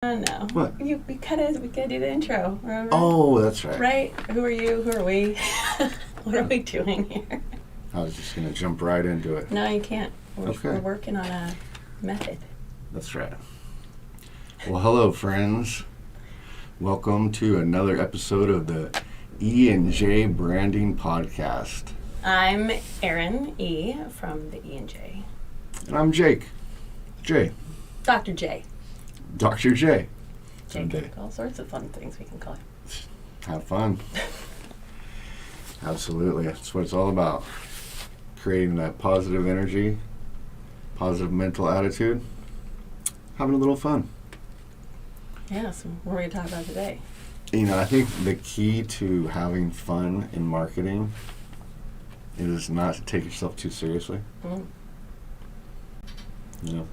No. What? We gotta do the intro, remember? Oh, that's right. Right? Who are you? Who are we? What are we doing here? I was just going to jump right into it. No, you can't. We're Okay. working on a method. That's right. Well, hello, friends. Welcome to another episode of the E&J Branding Podcast. I'm Erin E. from the E&J. And I'm Jake. Jay. Dr. J. Dr. J. Jake. All sorts of fun things we can call him. Have fun. Absolutely. That's what it's all about. Creating that positive energy, positive mental attitude, having a little fun. Yeah, so what are we going to talk about today? You know, I think the key to having fun in marketing is not to take yourself too seriously. You know?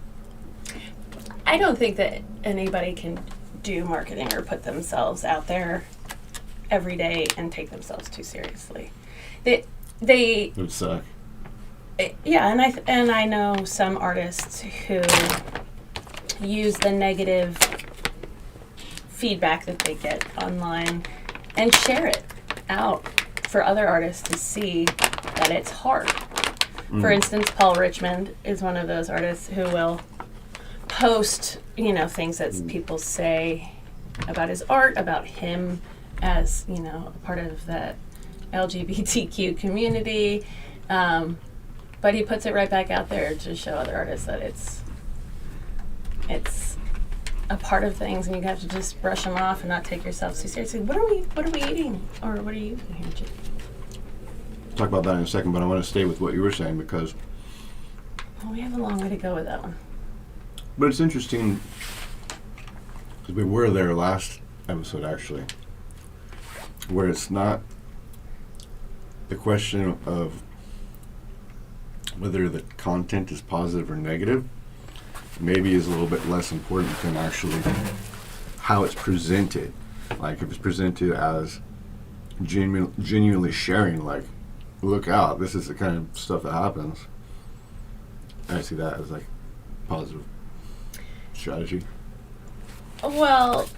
I don't think that anybody can do marketing or put themselves out there every day and take themselves too seriously. They It would suck. yeah, and I know some artists who use the negative feedback that they get online and share it out for other artists to see that it's hard. For instance, Paul Richmond is one of those artists who will post, things that people say about his art, about him as, a part of the LGBTQ community. But he puts it right back out there to show other artists that it's a part of things, and you have to just brush them off and not take yourself too seriously. What are we eating, or what are you eating here, Jake? Talk about that in a second, but I want to stay with what you were saying because... Well, we have a long way to go with that one. But it's interesting because we were there last episode, actually, where it's not the question of whether the content is positive or negative. Maybe is a little bit less important than actually how it's presented. Like if it's presented as genuinely sharing, like, look out, this is the kind of stuff that happens. I see that as like positive strategy. Well,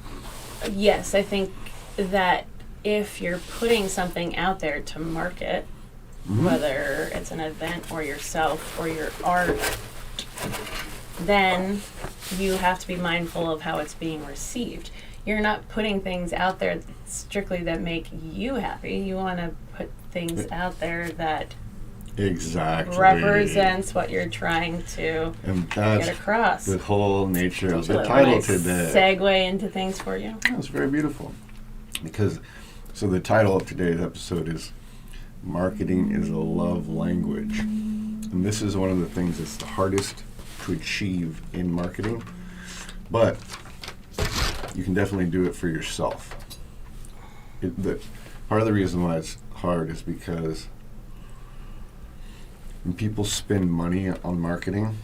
yes, I think that if you're putting something out there to market, whether it's an event or yourself or your art, then you have to be mindful of how it's being received. You're not putting things out there strictly that make you happy. You want to put things out there that Exactly represents what you're trying to and that's get across. the whole nature of the Little title nice today. segue into things for you. That's very beautiful. Because, so the title of today's episode is Marketing is a Love Language. And this is one of the things that's the hardest to achieve in marketing. But you can definitely do it for yourself. Part of the reason why it's hard is because when people spend money on marketing,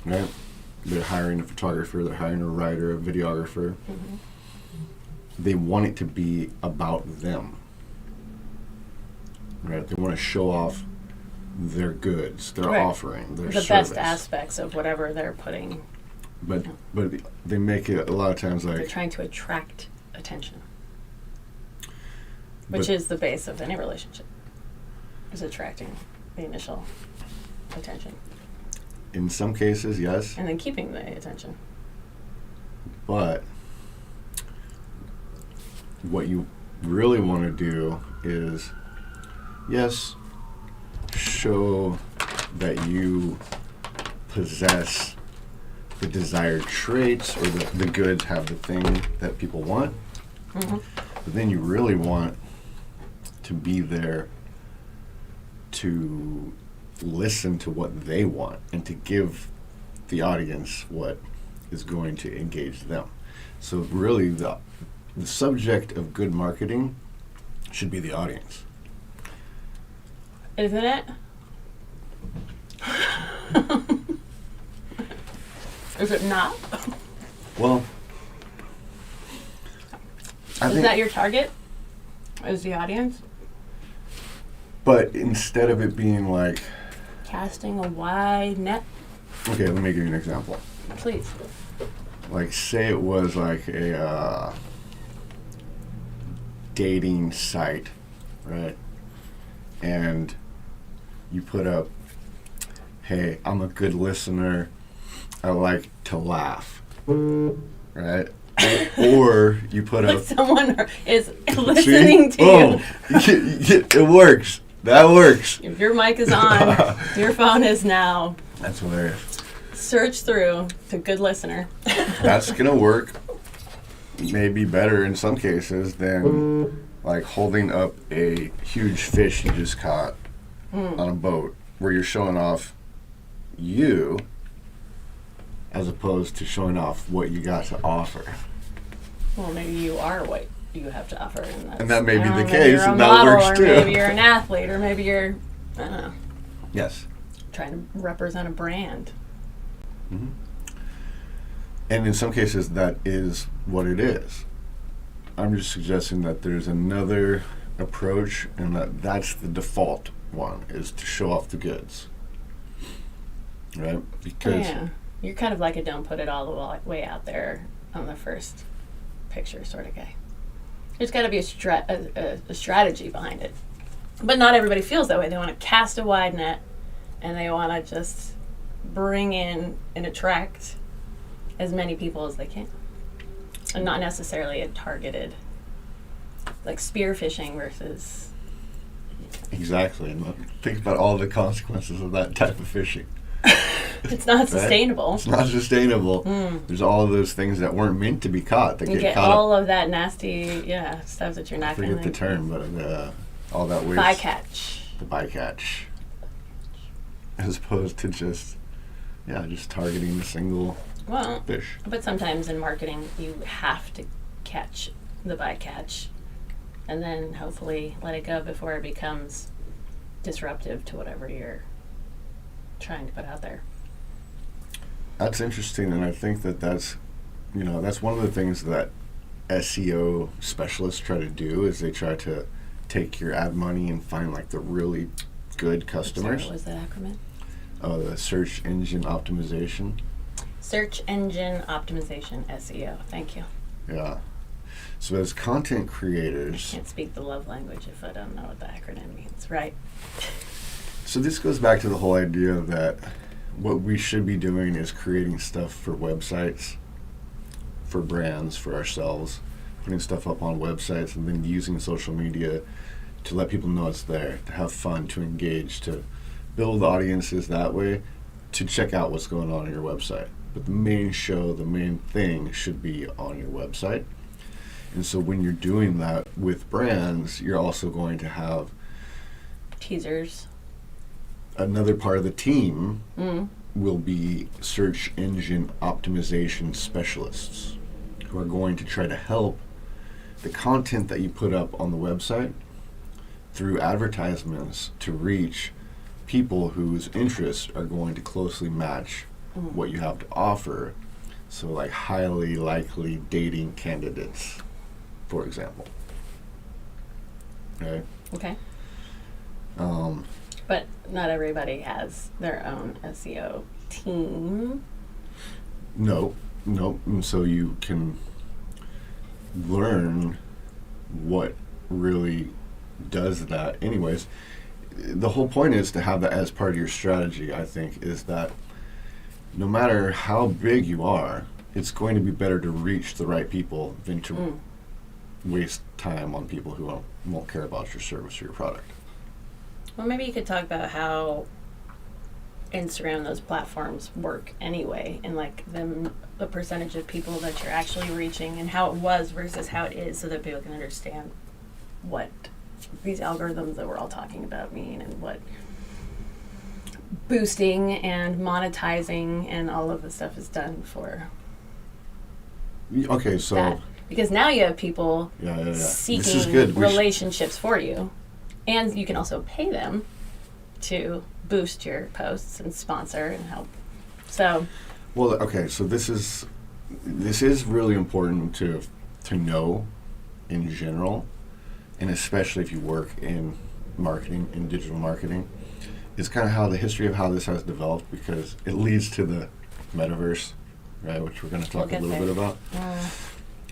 right? They're hiring a photographer, they're hiring a writer, a videographer. They want it to be about them, right? They want to show off their goods, their offering, their the service. best aspects of whatever they're putting. But they make it a lot of times They're like... trying to attract attention, but- which is the base of any relationship, is attracting the initial attention In some cases, yes, and then keeping the attention. but what you really want to do is, yes, show that you possess the desired traits or the goods have the thing that people want, but then you really want to be there to listen to what they want and to give the audience what is going to engage them. So really the subject of good marketing should be the audience. Isn't it? Is it not? Well, I Is think, that your target? Is the audience? but instead of it being like, Casting a wide net? okay, let me give you an example. Please. like say it was like a dating site, right? And you put up, hey, I'm a good listener, I like to laugh, right? Or you put Like up, someone is listening to you. Oh, it works. That works. If your mic is on, your phone is now. That's hilarious. Search through to good listener. That's gonna work maybe better in some cases than like holding up a huge fish you just caught on a boat where you're showing off you as opposed to showing off what you got to offer. Well, maybe you are what you have to offer. And that may be the maybe case, you're a and that model, works or too. maybe you're an athlete, or maybe you're, I don't know, Yes. trying to represent a brand. Mm-hmm. And in some cases, that is what it is. I'm just suggesting that there's another approach, and that's the default one, is to show off the goods. Right? Because Yeah. You're kind of like a don't put it all the way out there on the first picture sort of guy. There's got to be a strategy behind it. But not everybody feels that way. They want to cast a wide net, and they want to just bring in and attract as many people as they can. And not necessarily a targeted, like spearfishing versus... Exactly. And think about all the consequences of that type of fishing. It's not sustainable. It's not sustainable. There's all of those things that weren't meant to be caught that You get get caught all up. of that nasty, stuff that you're I not going to... forget the term, but all that waste. Bycatch. The bycatch. As opposed to just targeting a single fish. But sometimes in marketing, you have to catch the bycatch and then hopefully let it go before it becomes disruptive to whatever you're trying to put out there. That's interesting, and I think that's one of the things that SEO specialists try to do is they try to take your ad money and find like the really good customers. What was that acronym? Oh, the search engine optimization. Search engine optimization, SEO. Thank you. Yeah. So as content I creators, can't speak the love language if I don't know what the acronym means, right? so this goes back to the whole idea that what we should be doing is creating stuff for websites, for brands, for ourselves, putting stuff up on websites, and then using social media to let people know it's there, to have fun, to engage, to build audiences that way, to check out what's going on your website. But the main thing should be on your website. And so when you're doing that with brands, you're also going to have Teasers. another part of the team will be search engine optimization specialists who are going to try to help the content that you put up on the website through advertisements to reach people whose interests are going to closely match what you have to offer. So like highly likely dating candidates, for example. Okay? Okay. But not everybody has their own SEO team. No. And so you can learn what really does that. Anyways, the whole point is to have that as part of your strategy, I think, is that no matter how big you are, it's going to be better to reach the right people than to waste time on people who won't care about your service or your product. Well, maybe you could talk about how Instagram, those platforms work anyway, and like the percentage of people that you're actually reaching and how it was versus how it is, so that people can understand what these algorithms that we're all talking about mean, and what boosting and monetizing and all of the stuff is done for. Okay, so that. Because now you have people This is seeking good. relationships for you, and you can also pay them to boost your posts and sponsor and help. So, well, okay, so this is really important to know in general, and especially if you work in marketing, in digital marketing. It's kind of how the history of how this has developed, because it leads to the metaverse, right? Which we're going to We'll talk a get little there. bit about.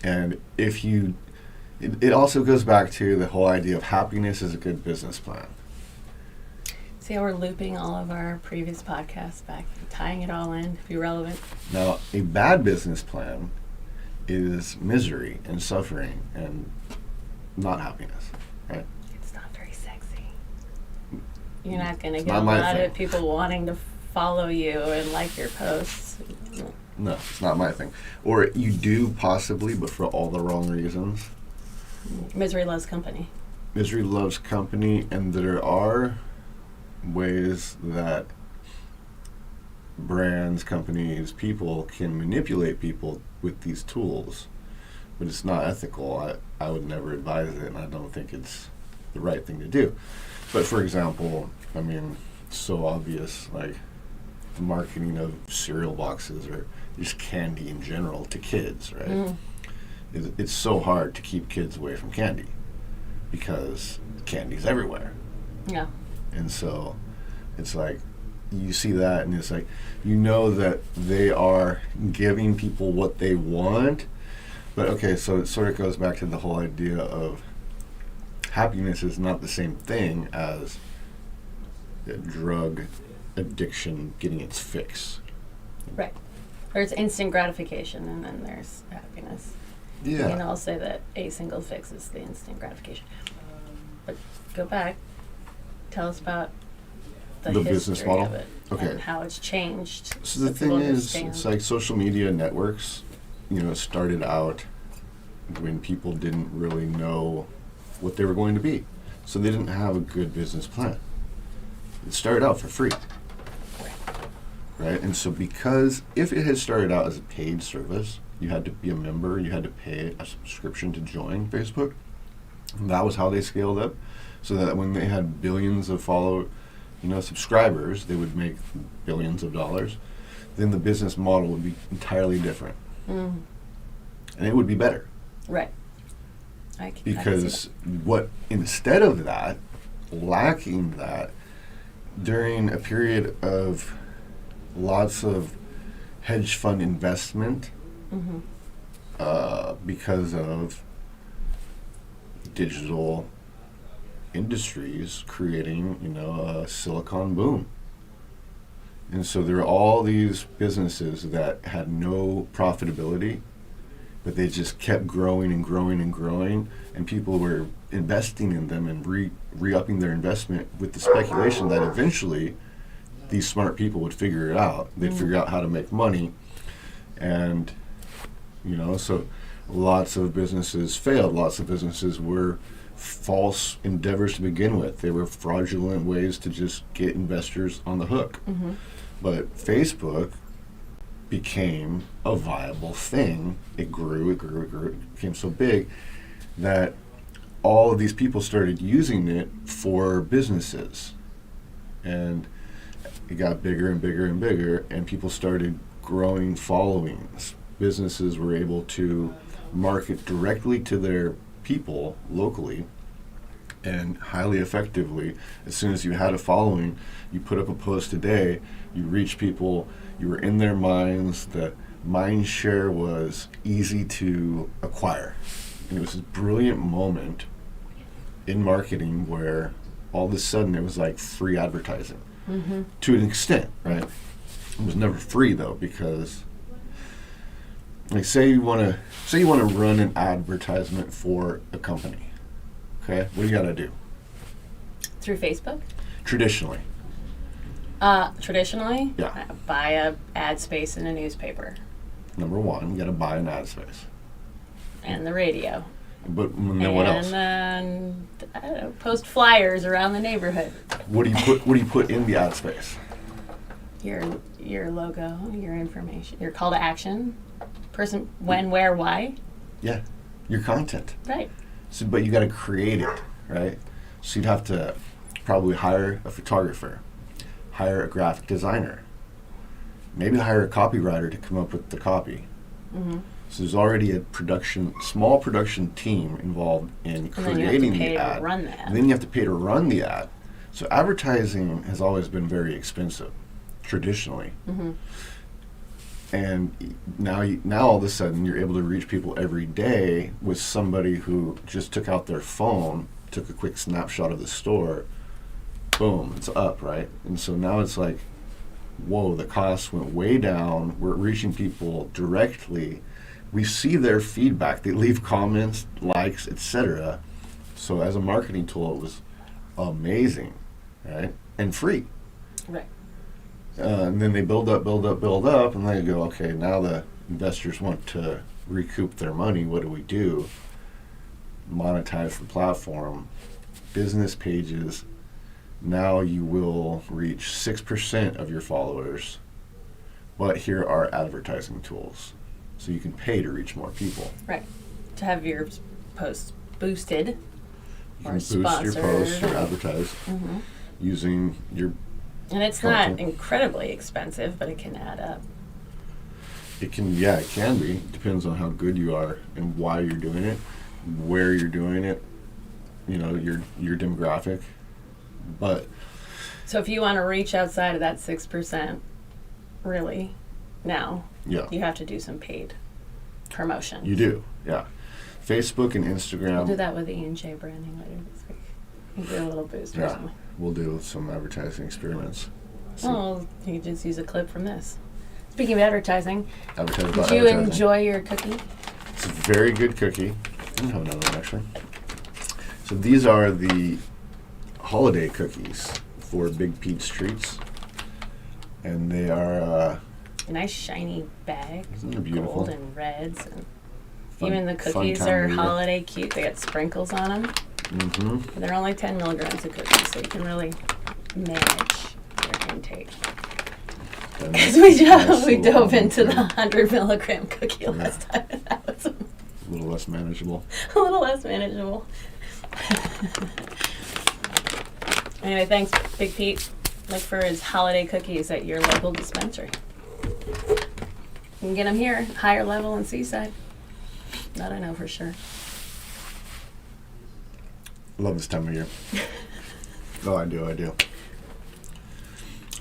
And if you, it also goes back to the whole idea of happiness is a good business plan. See how we're looping all of our previous podcasts back, tying it all in to be relevant. Now, a bad business plan is misery and suffering and not happiness, right? It's not very sexy. You're not going to It's get not a my lot thing. of people wanting to follow you and like your posts. No, it's not my thing. Or you do possibly, but for all the wrong reasons. Misery loves company. Misery loves company, and there are ways that brands, companies, people can manipulate people with these tools, but it's not ethical. I would never advise it, and I don't think it's the right thing to do. But for example, I mean, it's so obvious, like the marketing of cereal boxes or just candy in general to kids, right? It's so hard to keep kids away from candy because candy's everywhere. Yeah. And so it's like you see that and it's like you know that they are giving people what they want. But okay, so it sort of goes back to the whole idea of happiness is not the same thing as a drug addiction getting its fix. Right. There's instant gratification and then there's happiness. Yeah. You can all say that a single fix is the instant gratification. But go back. Tell us about the The history business model? of it Okay. and how it's changed. So the people thing is, understand. it's like social media networks, started out when people didn't really know what they were going to be. So they didn't have a good business plan. It started out for free. Right? And so because if it had started out as a paid service, you had to be a member, you had to pay a subscription to join Facebook. And that was how they scaled up. So that when they had billions of subscribers, they would make billions of dollars. Then the business model would be entirely different. Mm. And it would be better. Right. I can see Because what instead of that, lacking that, during a period of lots of hedge fund investment, because of digital industries creating, a silicon boom. And so there are all these businesses that had no profitability, but they just kept growing and growing and growing, and people were investing in them and re-upping their investment with the speculation that eventually these smart people would figure it out. They'd figure out how to make money. And, so lots of businesses failed. Lots of businesses were false endeavors to begin with. They were fraudulent ways to just get investors on the hook. But Facebook became a viable thing. It grew, it became so big that all of these people started using it for businesses. And it got bigger and bigger and bigger, and people started growing followings. Businesses were able to market directly to their people locally and highly effectively. As soon as you had a following, you put up a post a day, you reach people, you were in their minds, the mind share was easy to acquire. And it was this brilliant moment in marketing where all of a sudden it was like free advertising. To an extent, right? It was never free though, because like say you want to run an advertisement for a company. Okay? What do you got to do? Through Facebook? Traditionally. Traditionally? Yeah. Buy a ad space in a newspaper. Number one, you got to buy an ad space. And the radio. But then what else? And then, I don't know, post flyers around the neighborhood. What do you put in the ad space? Your logo, your information, your call to action, person, when, where, why. Yeah. Your content. Right. So, but you got to create it, right? So you'd have to probably hire a photographer, hire a graphic designer, maybe hire a copywriter to come up with the copy. So there's already a small production team involved in creating the ad. And then you have to pay to run the ad. And then you have to pay to run the ad. So advertising has always been very expensive, traditionally. And now all of a sudden you're able to reach people every day with somebody who just took out their phone, took a quick snapshot of the store, boom, it's up, right? And so now it's like, whoa, the cost went way down. We're reaching people directly. We see their feedback. They leave comments, likes, etc. So as a marketing tool, it was amazing, right? And free. Right. And then they build up, and they go, okay, now the investors want to recoup their money. What do we do? Monetize the platform, business pages. Now you will reach 6% of your followers, but here are advertising tools. So you can pay to reach more people. Right. To have your posts boosted You or can boost sponsored. your posts or advertise using your And it's content. not incredibly expensive, but it can add up. It can be. Depends on how good you are and why you're doing it, where you're doing it, your demographic. But So if you want to reach outside of that 6%, really, now, you have to do some paid promotion. you do, yeah. Facebook and Instagram. We'll do that with E&J branding later this week. We'll do a little boost or Yeah, something. we'll do some advertising experiments. Oh, you can just use a clip from this. Speaking of advertising, Advertise did about you advertising. enjoy your cookie? It's a very good cookie. I have another one actually. So these are the holiday cookies for Big Pete's Treats, and they are A nice shiny bag. Isn't it beautiful? Gold and reds. And fun, even the fun cookies time are of year. holiday cute. They got sprinkles on them. Mm-hmm. They're only 10 milligrams of cookies, so you can really manage your intake. Because we dove into the 100 milligram cookie last time, and that was A little less manageable. a little less manageable. Anyway, thanks, Big Pete. Look for his holiday cookies at your local dispensary. You can get them here, higher level in Seaside. That I know for sure. Love this time of year. Oh, I do.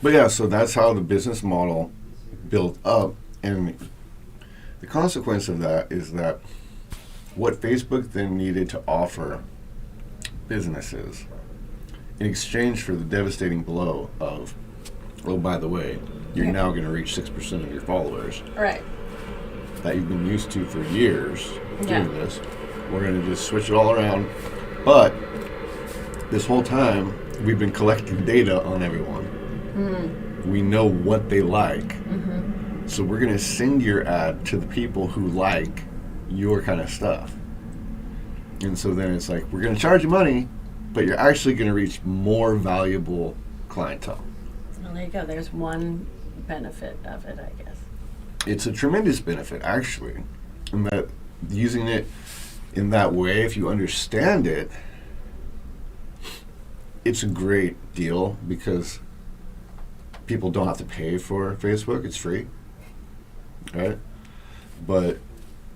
But yeah, so that's how the business model built up, and the consequence of that is that what Facebook then needed to offer businesses in exchange for the devastating blow of, oh, by the way, you're Yeah. now going to reach 6% of your followers Right. that you've been used to for years Yeah. doing this. We're going to just switch it all around. But this whole time, we've been collecting data on everyone. We know what they like. So we're going to send your ad to the people who like your kind of stuff. And so then it's like, we're going to charge you money, but you're actually going to reach more valuable clientele. Well, there you go. There's one benefit of it, I guess. It's a tremendous benefit, actually, in that using it in that way, if you understand it, it's a great deal because people don't have to pay for Facebook. It's free, right? But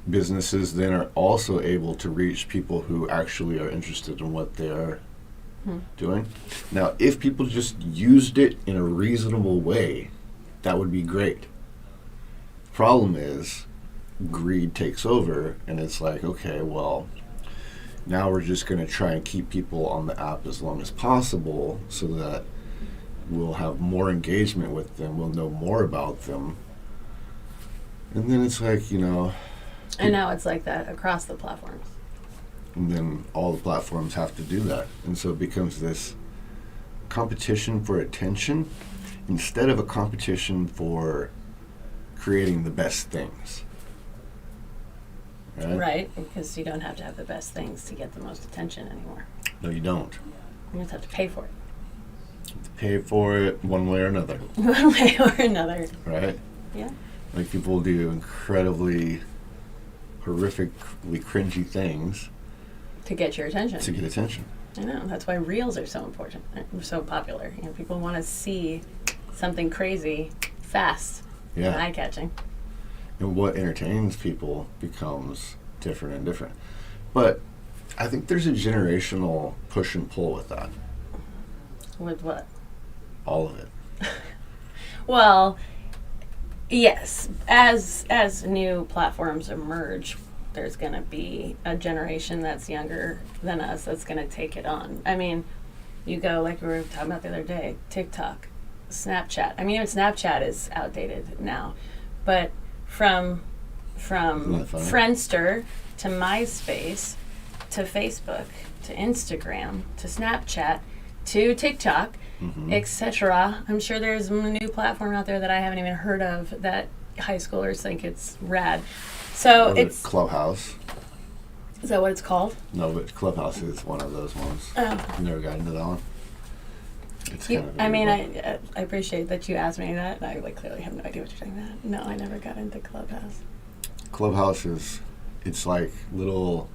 businesses then are also able to reach people who actually are interested in what they are doing. Now, if people just used it in a reasonable way, that would be great. Problem is, greed takes over, and it's like, okay, well, now we're just going to try and keep people on the app as long as possible so that we'll have more engagement with them, we'll know more about them. And then it's like, And now it's like that across the platforms. and then all the platforms have to do that. And so it becomes this competition for attention instead of a competition for creating the best things. Right? Because you don't have to have the best things to get the most attention anymore. No, you don't. You just have to pay for it. You have to pay for it one way or another, One way or another. right? Yeah. Like people do incredibly horrifically cringy things To get your attention. to get attention. I know. That's why reels are so important, so popular. People want to see something crazy, fast, and Yeah. eye-catching. And what entertains people becomes different and different. But I think there's a generational push and pull with that. With what? All of it. Well, Yes, as new platforms emerge, there's going to be a generation that's younger than us that's going to take it on. I mean, you go like we were talking about the other day, TikTok, Snapchat. I mean, even Snapchat is outdated now, but from Friendster to MySpace to Facebook to Instagram to Snapchat to TikTok, etc. I'm sure there's a new platform out there that I haven't even heard of that high schoolers think it's rad. So it's Clubhouse. Is that what it's called? No, but Clubhouse is one of those ones. Oh. You never got into that one? It's I appreciate that you asked me that. I clearly have no idea what you're talking about. No, I never got into Clubhouse. Clubhouse it's like little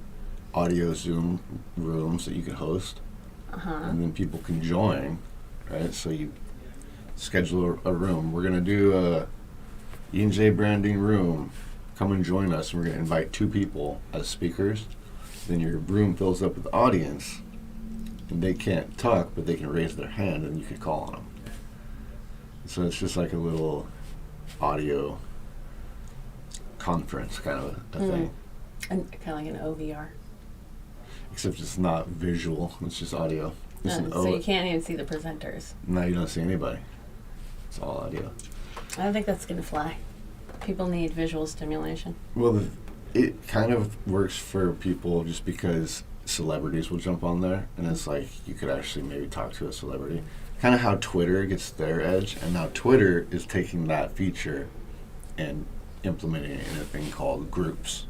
audio Zoom rooms that you can host, and then people can join, right? So you schedule a room. We're gonna do a E&J branding room. Come and join us. And we're gonna invite 2 people as speakers. Then your room fills up with the audience, and they can't talk, but they can raise their hand, and you could call on them. So it's just like a little audio conference kind of a thing. And kind of like an OVR. Except it's not visual, it's just audio. So you can't even see the presenters. No, you don't see anybody. It's all audio. I don't think that's going to fly. People need visual stimulation. Well, it kind of works for people just because celebrities will jump on there, and it's like you could actually maybe talk to a celebrity. Kind of how Twitter gets their edge, and now Twitter is taking that feature and implementing it in a thing called groups.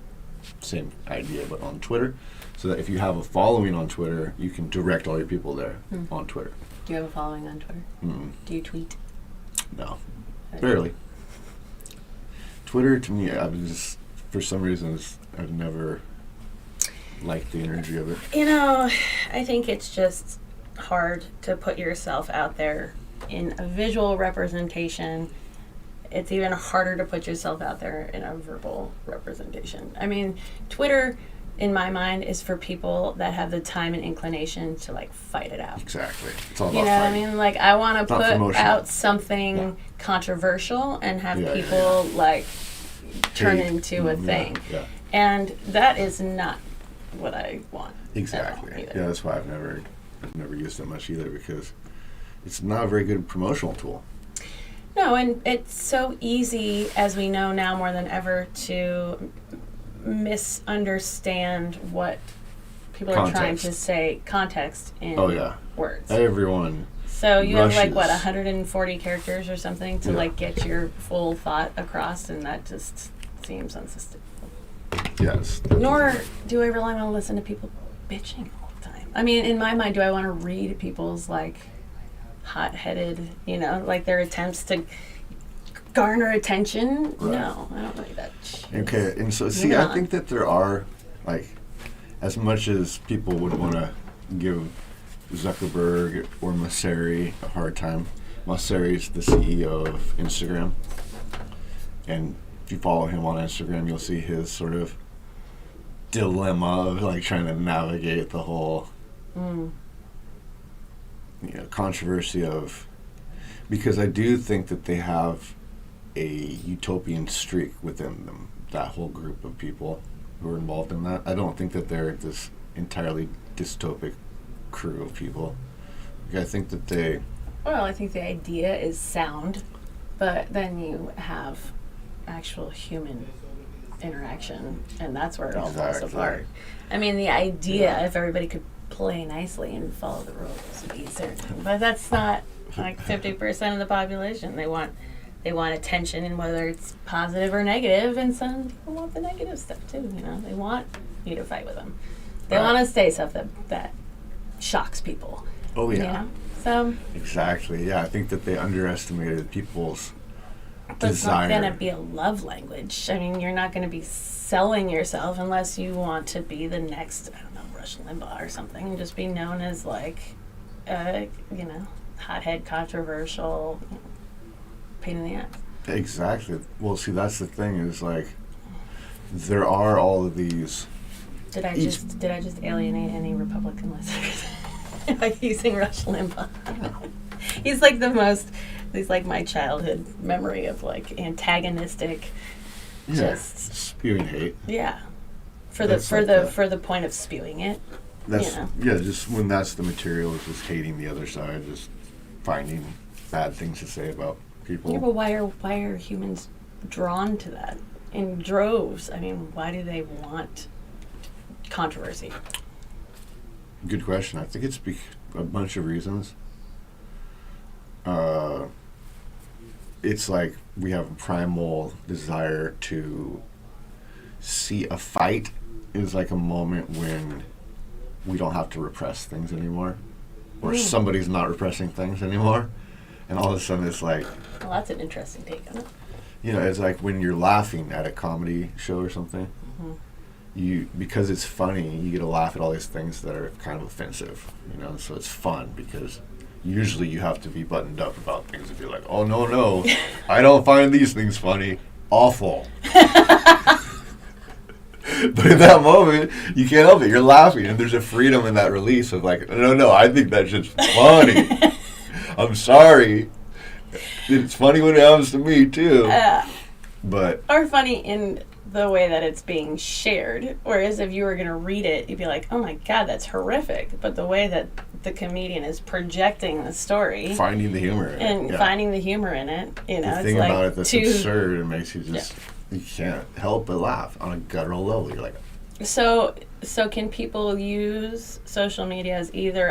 Same idea, but on Twitter. So that if you have a following on Twitter, you can direct all your people there on Twitter. Do you have a following on Twitter? Do you tweet? No, barely. Twitter, to me, for some reason, I've never liked the energy of it. You know, I think it's just hard to put yourself out there in a visual representation. It's even harder to put yourself out there in a verbal representation. I mean, Twitter, in my mind, is for people that have the time and inclination to fight it out. Exactly. It's all about you know fighting. what I mean? I want to put out something Yeah. controversial and have people turn into a thing. Yeah. And that is not what I want. Exactly. Yeah, that's why I've never used it much either, because it's not a very good promotional tool. No, and it's so easy, as we know now more than ever, to misunderstand what people are trying to say, context in words. Everyone. So you have 140 characters or something to get your full thought across, and that just seems unsustainable. Yes. Nor do I really want to listen to people bitching all the time. I mean, in my mind, do I want to read people's hot-headed, their attempts to garner attention? Right. No, I don't like that shit. Okay, and so I think that there are, as much as people would want to give Zuckerberg or Mosseri a hard time. Mosseri's the CEO of Instagram, and if you follow him on Instagram, you'll see his sort of dilemma of trying to navigate the whole controversy of, because I do think that they have a utopian streak within them, that whole group of people who are involved in that. I don't think that they're this entirely dystopic crew of people. I think that I think the idea is sound, but then you have actual human interaction, and that's where it all falls apart. I mean, the idea, if everybody could play nicely and follow the rules, would be certain. But that's not 50% of the population. They want attention, and whether it's positive or negative, and some people want the negative stuff too. They want you to fight with them. They want to say stuff that shocks people. Oh yeah. So exactly. Yeah, I think that they underestimated people's desire. It's not going to be a love language. I mean, you're not going to be selling yourself unless you want to be the next, Rush Limbaugh or something, and just be known as hothead, controversial, pain in the ass. Exactly. Well, see, that's the thing is there are all of these. Did I just alienate any Republican listeners by using Rush Limbaugh? He's like my childhood memory of like antagonistic, just spewing hate. Yeah. For That's the point of spewing it. That's just when that's the material, is just hating the other side, just finding bad things to say about people. Yeah, but why are humans drawn to that in droves? I mean, why do they want controversy? Good question. I think it's a bunch of reasons. It's like we have a primal desire to see a fight is like a moment when we don't have to repress things anymore, or somebody's not repressing things anymore, and all of a sudden it's like, well, that's an interesting take on it. It's like when you're laughing at a comedy show or something, because it's funny, you get to laugh at all these things that are kind of offensive, so it's fun because usually you have to be buttoned up about things and be like, oh no, I don't find these things funny, awful. But in that moment, you can't help it. You're laughing, and there's a freedom in that release of like, no, I think that shit's funny. I'm sorry. It's funny when it happens to me too. But or funny in the way that it's being shared. Whereas if you were going to read it, you'd be like, oh my God, that's horrific. But the way that the comedian is projecting the story, finding the humor in it, finding the humor in it, the it's thing like about it that's absurd and makes you just you can't help but laugh on a guttural level. You're like, so can people use social media as either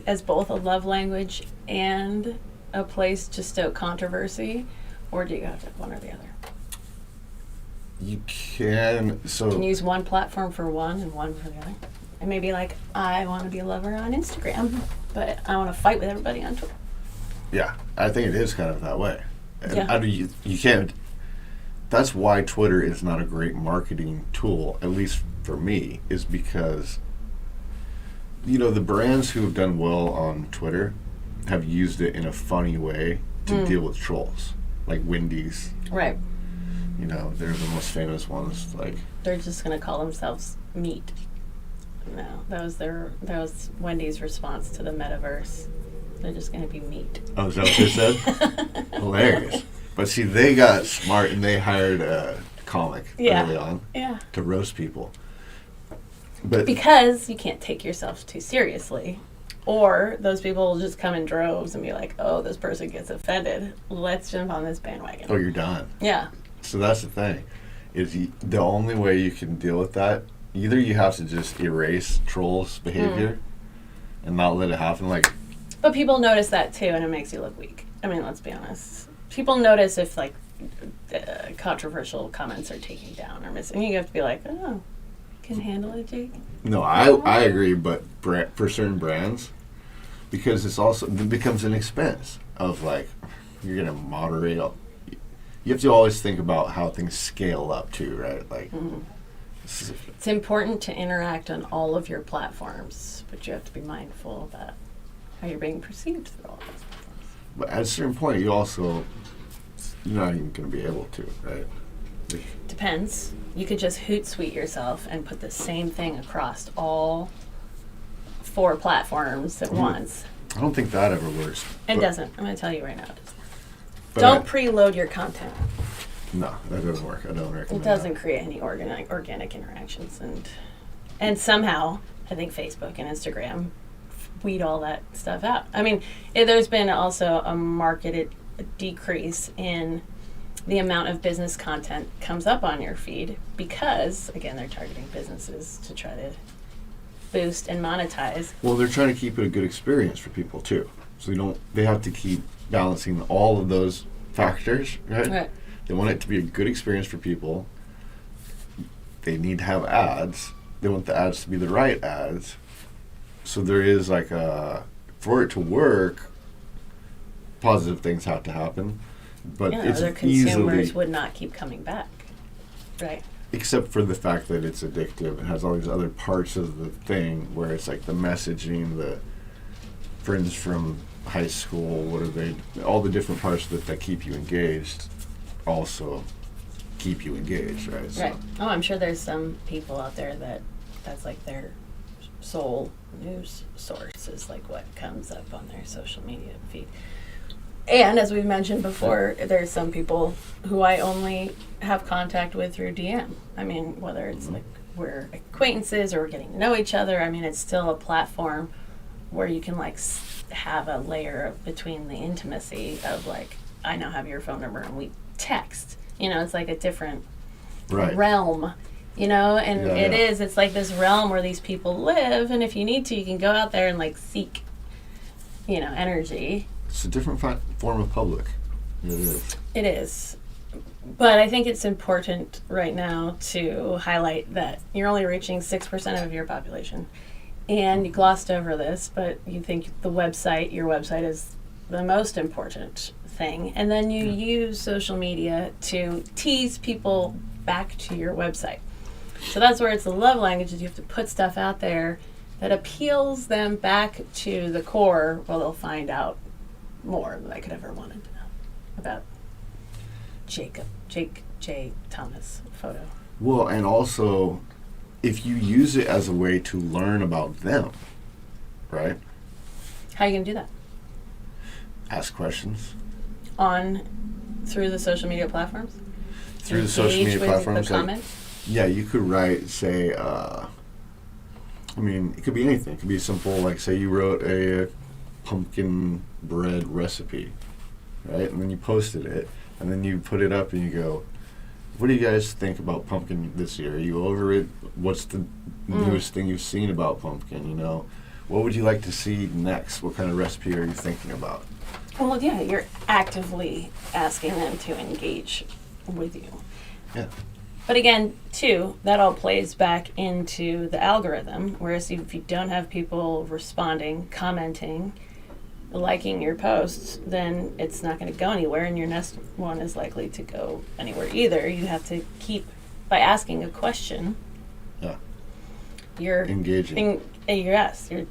as both a love language and a place to stoke controversy, or do you have to have one or the other? You can. So you can use one platform for one and one for the other, and maybe like I want to be a lover on Instagram, but I want to fight with everybody on Twitter. Yeah, I think it is kind of that way. And Yeah. You can't. That's why Twitter is not a great marketing tool, at least for me, is because the brands who have done well on Twitter have used it in a funny way to deal with trolls, like Wendy's. Right. They're the most famous ones. Like they're just gonna call themselves meat. No, that was Wendy's response to the metaverse. They're just gonna be meat. Oh, is that what they said? Hilarious. But see, they got smart and they hired a comic early on to roast people. But because you can't take yourself too seriously, or those people will just come in droves and be like, "Oh, this person gets offended. Let's jump on this bandwagon." Oh, you're done. Yeah. So that's the thing. Is the only way you can deal with that? Either you have to just erase trolls' behavior and not let it happen. But people notice that too, and it makes you look weak. I mean, let's be honest. People notice if controversial comments are taken down or missing. You have to be like, oh, you can handle it, Jake. No, I agree, but for certain brands, because it becomes an expense of like, you're going to moderate. You have to always think about how things scale up too, right? Like, it's important to interact on all of your platforms, but you have to be mindful about how you're being perceived through all those platforms. But at a certain point, you're not even going to be able to, right? Depends. You could just Hootsuite yourself and put the same thing across all 4 platforms at once. I don't think that ever works. It doesn't. I'm going to tell you right now. It doesn't. Don't preload your content. No, that doesn't work. I don't recommend it. Doesn't create any organic interactions, and somehow I think Facebook and Instagram weed all that stuff out. I mean, there's been also a marketed decrease in the amount of business content comes up on your feed because, again, they're targeting businesses to try to boost and monetize. Well, they're trying to keep it a good experience for people too. So they have to keep balancing all of those factors, right? They want it to be a good experience for people. They need to have ads. They want the ads to be the right ads. So there is for it to work, positive things have to happen. But it's other consumers would not keep coming back, right? Except for the fact that it's addictive. It has all these other parts of the thing where it's like the messaging, the friends from high school, all the different parts that keep you engaged also keep you engaged, right? Right. Oh, I'm sure there's some people out there that's like their sole news source is like what comes up on their social media feed. And as we've mentioned before, there's some people who I only have contact with through DM. I mean, whether it's like we're acquaintances or we're getting to know each other, I mean, it's still a platform where you can like have a layer of, between the intimacy of like, I now have your phone number and we text. You know, it's like a different realm, you know, and it's like this realm where these people live, and if you need to, you can go out there and like seek, you know, energy. It's a different form of public. It is. It is. But I think it's important right now to highlight that you're only reaching 6% of your population. And you glossed over this, but you think your website is the most important thing. And then you use social media to tease people back to your website. So that's where it's the love language, is you have to put stuff out there that appeals them back to the core, where they'll find out more than I could ever wanted to know about Jake J. Thomas photo. Well, and also, if you use it as a way to learn about them, right? How are you going to do that? Ask questions. Through the social media platforms? Through the social media platforms. The comments? Yeah, you could write, say, I mean, it could be anything. It could be simple, like, say you wrote a pumpkin bread recipe, right? And then you posted it, and then you put it up and you go, what do you guys think about pumpkin this year? Are you over it? What's the newest thing you've seen about pumpkin, you know? What would you like to see next? What kind of recipe are you thinking about? Well, yeah, you're actively asking them to engage with you. Yeah. But again, too, that all plays back into the algorithm, whereas if you don't have people responding, commenting, liking your posts, then it's not going to go anywhere, and your next one is likely to go anywhere either. You have to keep, by asking a question, you're engaging. You're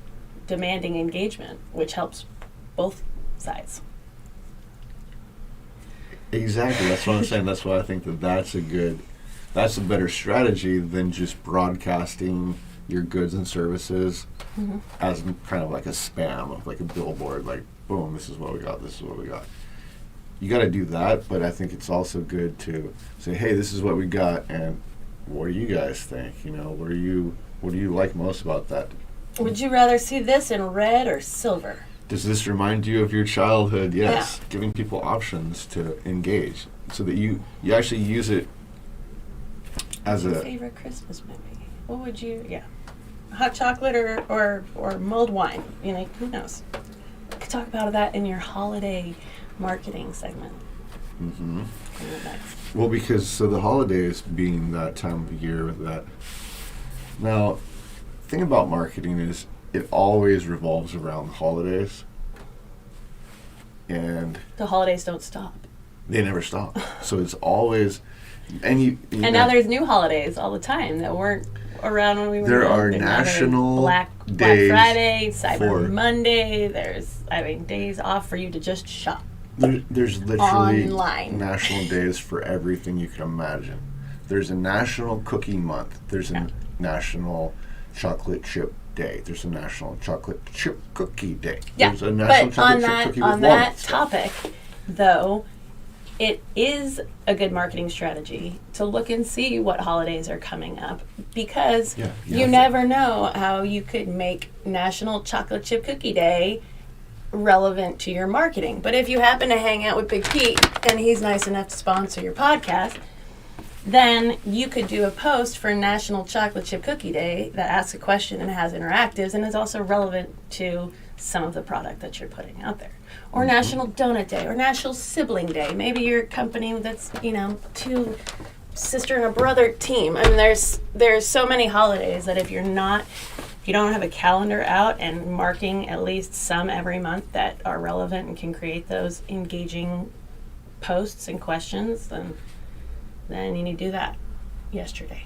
demanding engagement, which helps both sides. Exactly. That's what I'm saying. That's why I think that's a better strategy than just broadcasting your goods and services as kind of like a spam, of like a billboard, like, boom, this is what we got, this is what we got. You got to do that, but I think it's also good to say, hey, this is what we got, and what do you guys think? You know, what do you like most about that? Would you rather see this in red or silver? Does this remind you of your childhood? Yes. Yeah. Giving people options to engage so that you actually use it as What's your favorite Christmas movie? What would you, hot chocolate or mulled wine? You know, who knows? You could talk about that in your holiday marketing segment. Mm-hmm. Well, because the holidays being that time of year that. Now, the thing about marketing is it always revolves around the holidays. And the holidays don't stop. They never stop. So it's always, and now there's new holidays all the time that weren't around when we were. There are national Black Friday, Cyber Monday. There's days off for you to just shop. There's literally online national days for everything you can imagine. There's a national cookie month. There's a national chocolate chip day. There's a national chocolate chip cookie day. Yeah, There's a national but chocolate chip cookie on with that topic, though, it is a good marketing strategy to look and see what holidays are coming up, because you never know how you could make National Chocolate Chip Cookie Day relevant to your marketing. But if you happen to hang out with Big Pete and he's nice enough to sponsor your podcast, then you could do a post for National Chocolate Chip Cookie Day that asks a question and has interactives and is also relevant to some of the product that you're putting out there. Or National Donut Day, or National Sibling Day. Maybe you're a company that's, two sister and a brother team. I mean, there's so many holidays that if you don't have a calendar out and marking at least some every month that are relevant and can create those engaging posts and questions, then you need to do that yesterday.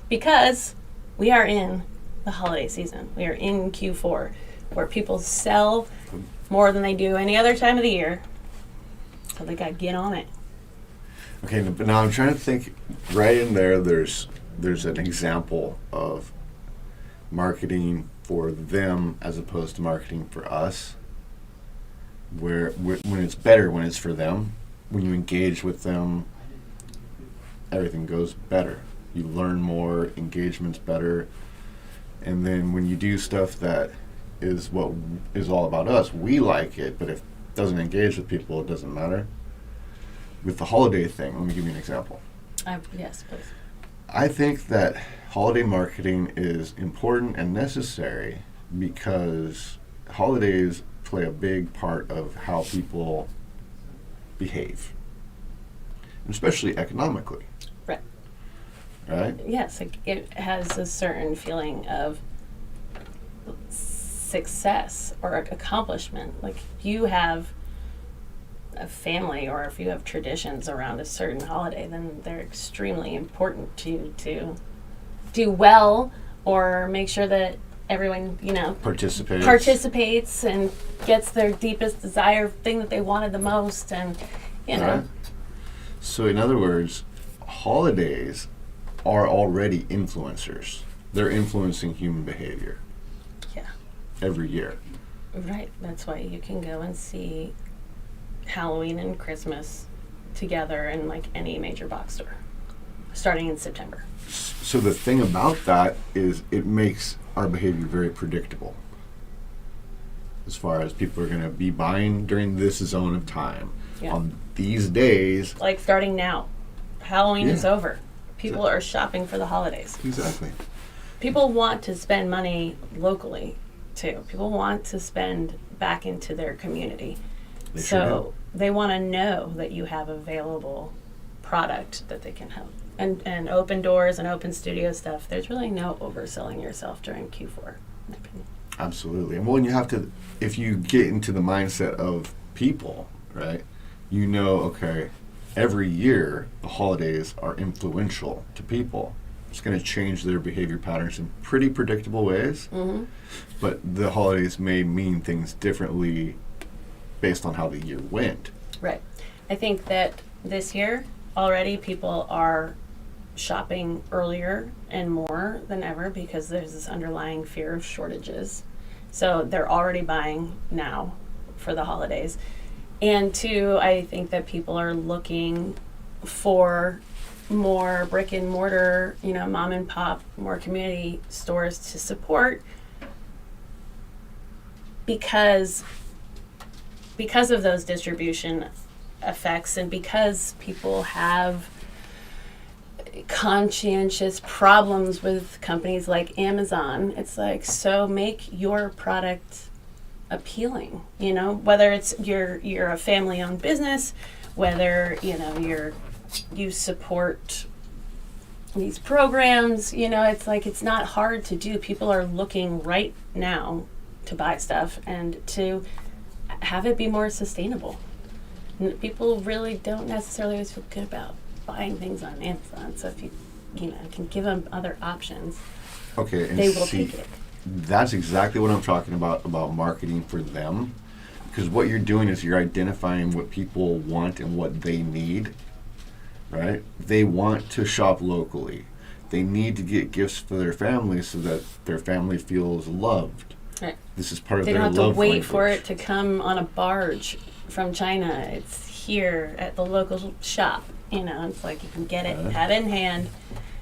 Because we are in the holiday season. We are in Q4, where people sell more than they do any other time of the year. So they got to get on it. Okay, but now I'm trying to think, right in there's an example of marketing for them as opposed to marketing for us, when it's better when it's for them, when you engage with them, everything goes better. You learn more, engagement's better, and then when you do stuff that is what is all about us, we like it, but if it doesn't engage with people, it doesn't matter. With the holiday thing, let me give you an example. Yes, please. I think that holiday marketing is important and necessary because holidays play a big part of how people behave, especially economically. Right. Right? Yes, it has a certain feeling of success or accomplishment. Like you have a family, or if you have traditions around a certain holiday, then they're extremely important to do well, or make sure that everyone, participates and gets their deepest desire thing that they wanted the most, and Right. So in other words, holidays are already influencers. They're influencing human behavior. Yeah. Every year. Right. That's why you can go and see Halloween and Christmas together in like any major box store, starting in September. So the thing about that is it makes our behavior very predictable. As far as people are going to be buying during this zone of time. Yeah. On these days. Like starting now. Halloween is Yeah. over. People are shopping for the holidays. Exactly. People want to spend money locally too. People want to spend back into their community. They So sure do. they want to know that you have available product that they can help. And open doors and open studio stuff. There's really no overselling yourself during Q4, in my opinion. Absolutely. And when you have to, if you get into the mindset of people, right, okay, every year the holidays are influential to people. It's going to change their behavior patterns in pretty predictable ways. Mm-hmm. But the holidays may mean things differently based on how the year went. Right. I think that this year already people are shopping earlier and more than ever because there's this underlying fear of shortages. So they're already buying now for the holidays. And two, I think that people are looking for more brick and mortar, mom and pop, more community stores to support because of those distribution effects, and because people have conscientious problems with companies like Amazon. It's like, so make your product appealing, whether it's you're a family-owned business, whether you support these programs, it's like, it's not hard to do. People are looking right now to buy stuff and to have it be more sustainable. People really don't necessarily always feel good about buying things on Amazon. So if you can give them other options, okay, and they will take it. That's exactly what I'm talking about marketing for them. Because what you're doing is you're identifying what people want and what they need, right? They want to shop locally. They need to get gifts for their family so that their family feels loved. Right. This is part of They their don't love have to wait language. for it to come on a barge from China. It's here at the local shop. It's like you can get it, have it in hand.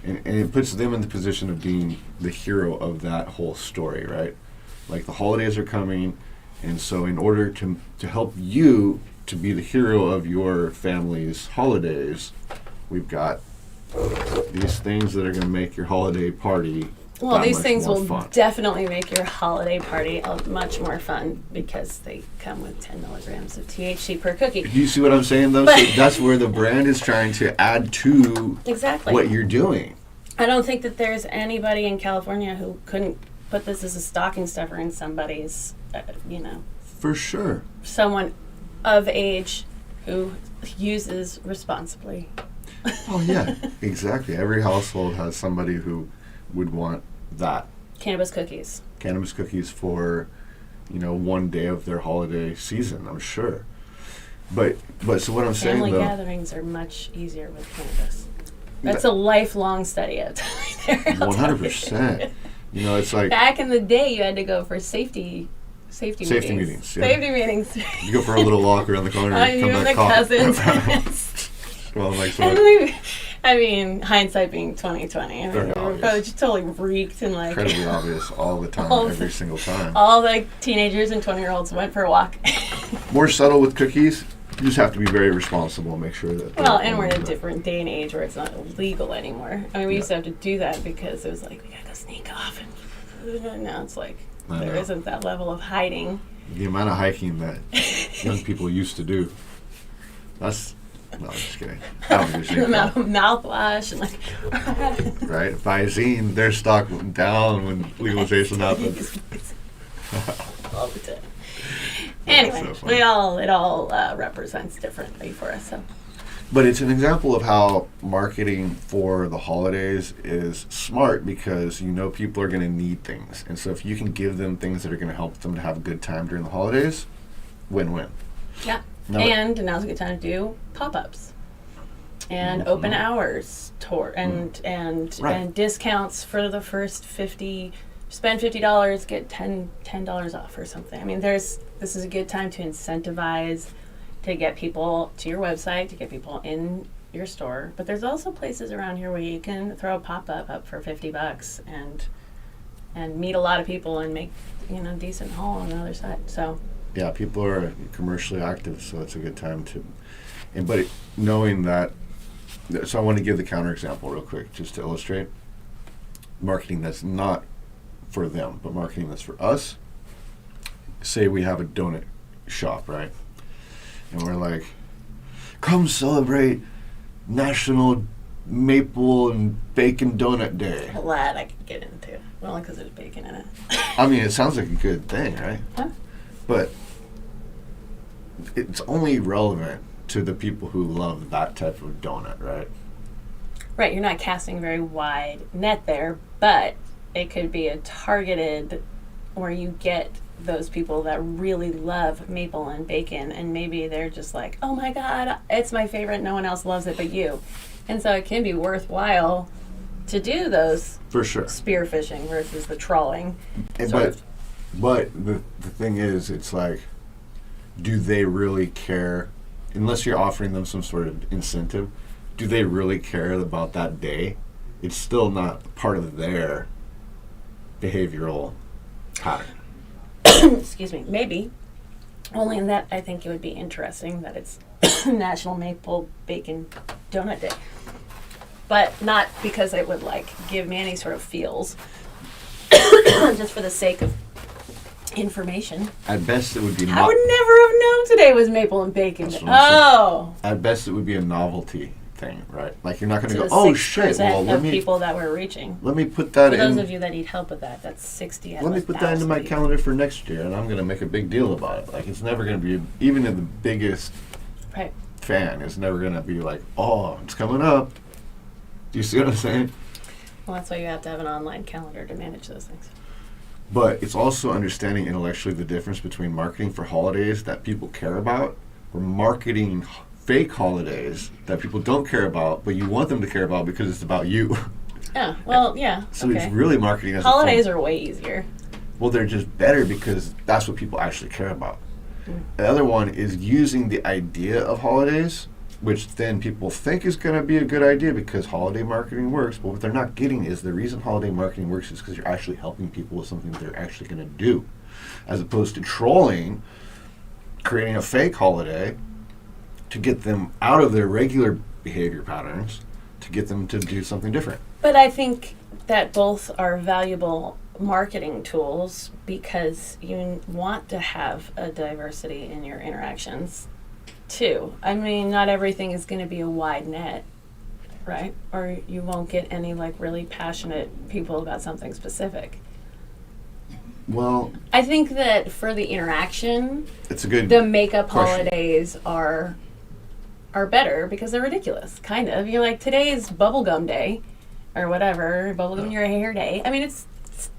And it puts them in the position of being the hero of that whole story, right? Like the holidays are coming, and so in order to help you to be the hero of your family's holidays, we've got these things that are going to make your holiday party Well, that these much things more will fun. definitely make your holiday party much more fun because they come with 10 milligrams of THC per cookie. Do you see what I'm saying, though? So that's where the brand is trying to add to Exactly. what you're doing. I don't think that there's anybody in California who couldn't put this as a stocking stuffer in somebody's, For sure. someone of age who uses responsibly. Oh, yeah, exactly. Every household has somebody who would want that. Cannabis cookies. Cannabis cookies for, one day of their holiday season, I'm sure. But so what I'm saying, Family though, gatherings are much easier with cannabis. That's a lifelong study. I'll tell you there. 100%. You know, it's like back in the day, you had to go for safety meetings. Yeah. Safety meetings. You go for a little walk around the corner and You come and back the coffee. cousins. Well, like And so I mean, hindsight being 2020. I mean, Very we were obvious. both just totally reeked and like incredibly obvious all the time, All every the- single time. all the teenagers and 20-year-olds went for a walk. More subtle with cookies. You just have to be very responsible and make sure that. Well, they're and we're in a only- different day and age where it's not illegal anymore. I mean, we Yeah. used to have to do that because it was like, we gotta go sneak off. And now it's like, I there know. isn't that level of hiding. The amount of hiking that young people used to do. That's. No, I'm just kidding. I don't think The there's amount any of mouthwash and like. right? Visine, their stock went down when legalization happened. all the time. Anyway, so funny. it all represents differently for us. So But it's an example of how marketing for the holidays is smart because you know people are going to need things. And so if you can give them things that are going to help them to have a good time during the holidays, win-win. yeah, No. and now's a good time to do pop-ups and open hours tour and Right. and discounts for the first 50. Spend $50, get $10 off or something. I mean, this is a good time to incentivize, to get people to your website, to get people in your store. But there's also places around here where you can throw a pop-up up for $50 and meet a lot of people and make decent haul on the other side. So Yeah, people are commercially active, so it's a good time to. But knowing that, so I want to give the counterexample real quick, just to illustrate. Marketing that's not for them, but marketing that's for us. Say we have a donut shop, right? And we're like, come celebrate National Maple and Bacon Donut Day. that I could get into. Well, because there's bacon in it. I mean, it sounds like a good thing, right? Huh? But it's only relevant to the people who love that type of donut, right? Right, you're not casting a very wide net there, but it could be a targeted where you get those people that really love maple and bacon, and maybe they're just like, oh my God, it's my favorite, no one else loves it but you. And so it can be worthwhile to do those For sure. spearfishing versus the trawling. And sort but of. but the thing is, it's like, do they really care? Unless you're offering them some sort of incentive, do they really care about that day? It's still not part of their behavioral pattern. Excuse me, maybe. Only in that I think it would be interesting that it's National Maple Bacon Donut Day. But not because it would like give me any sort of feels. Just for the sake of information. At best, it would be I would never have known today was maple and bacon. That's what I'm Oh. at best it would be a novelty thing, right? Like you're not going To to the go, oh 6% shit, well let of me people that we're reaching. put that For those in. of you that need help with that, that's 60 out Let of me put that into 1,000 my people. calendar for next year, and I'm going to make a big deal about it. Like it's never going to be, even if the biggest Right. fan is never going to be like, oh, it's coming up. Do you see what I'm saying? Well, that's why you have to have an online calendar to manage those things. But it's also understanding intellectually the difference between marketing for holidays that people care about or marketing fake holidays that people don't care about, but you want them to care about because it's about you. Yeah, well, yeah. So okay. it's really marketing as Holidays a are way easier. well, they're just better because that's what people actually care about. Mm. The other one is using the idea of holidays, which then people think is going to be a good idea because holiday marketing works. But what they're not getting is the reason holiday marketing works is because you're actually helping people with something that they're actually going to do, as opposed to trolling, creating a fake holiday to get them out of their regular behavior patterns, to get them to do something different. But I think that both are valuable marketing tools because you want to have a diversity in your interactions too. I mean, not everything is going to be a wide net, right? Or you won't get any like really passionate people about something specific. Well, I think that for the interaction, it's a good the makeup question. holidays are better because they're ridiculous, kind of. You're like, today's bubblegum day or whatever, bubblegum in your hair day. I mean, it's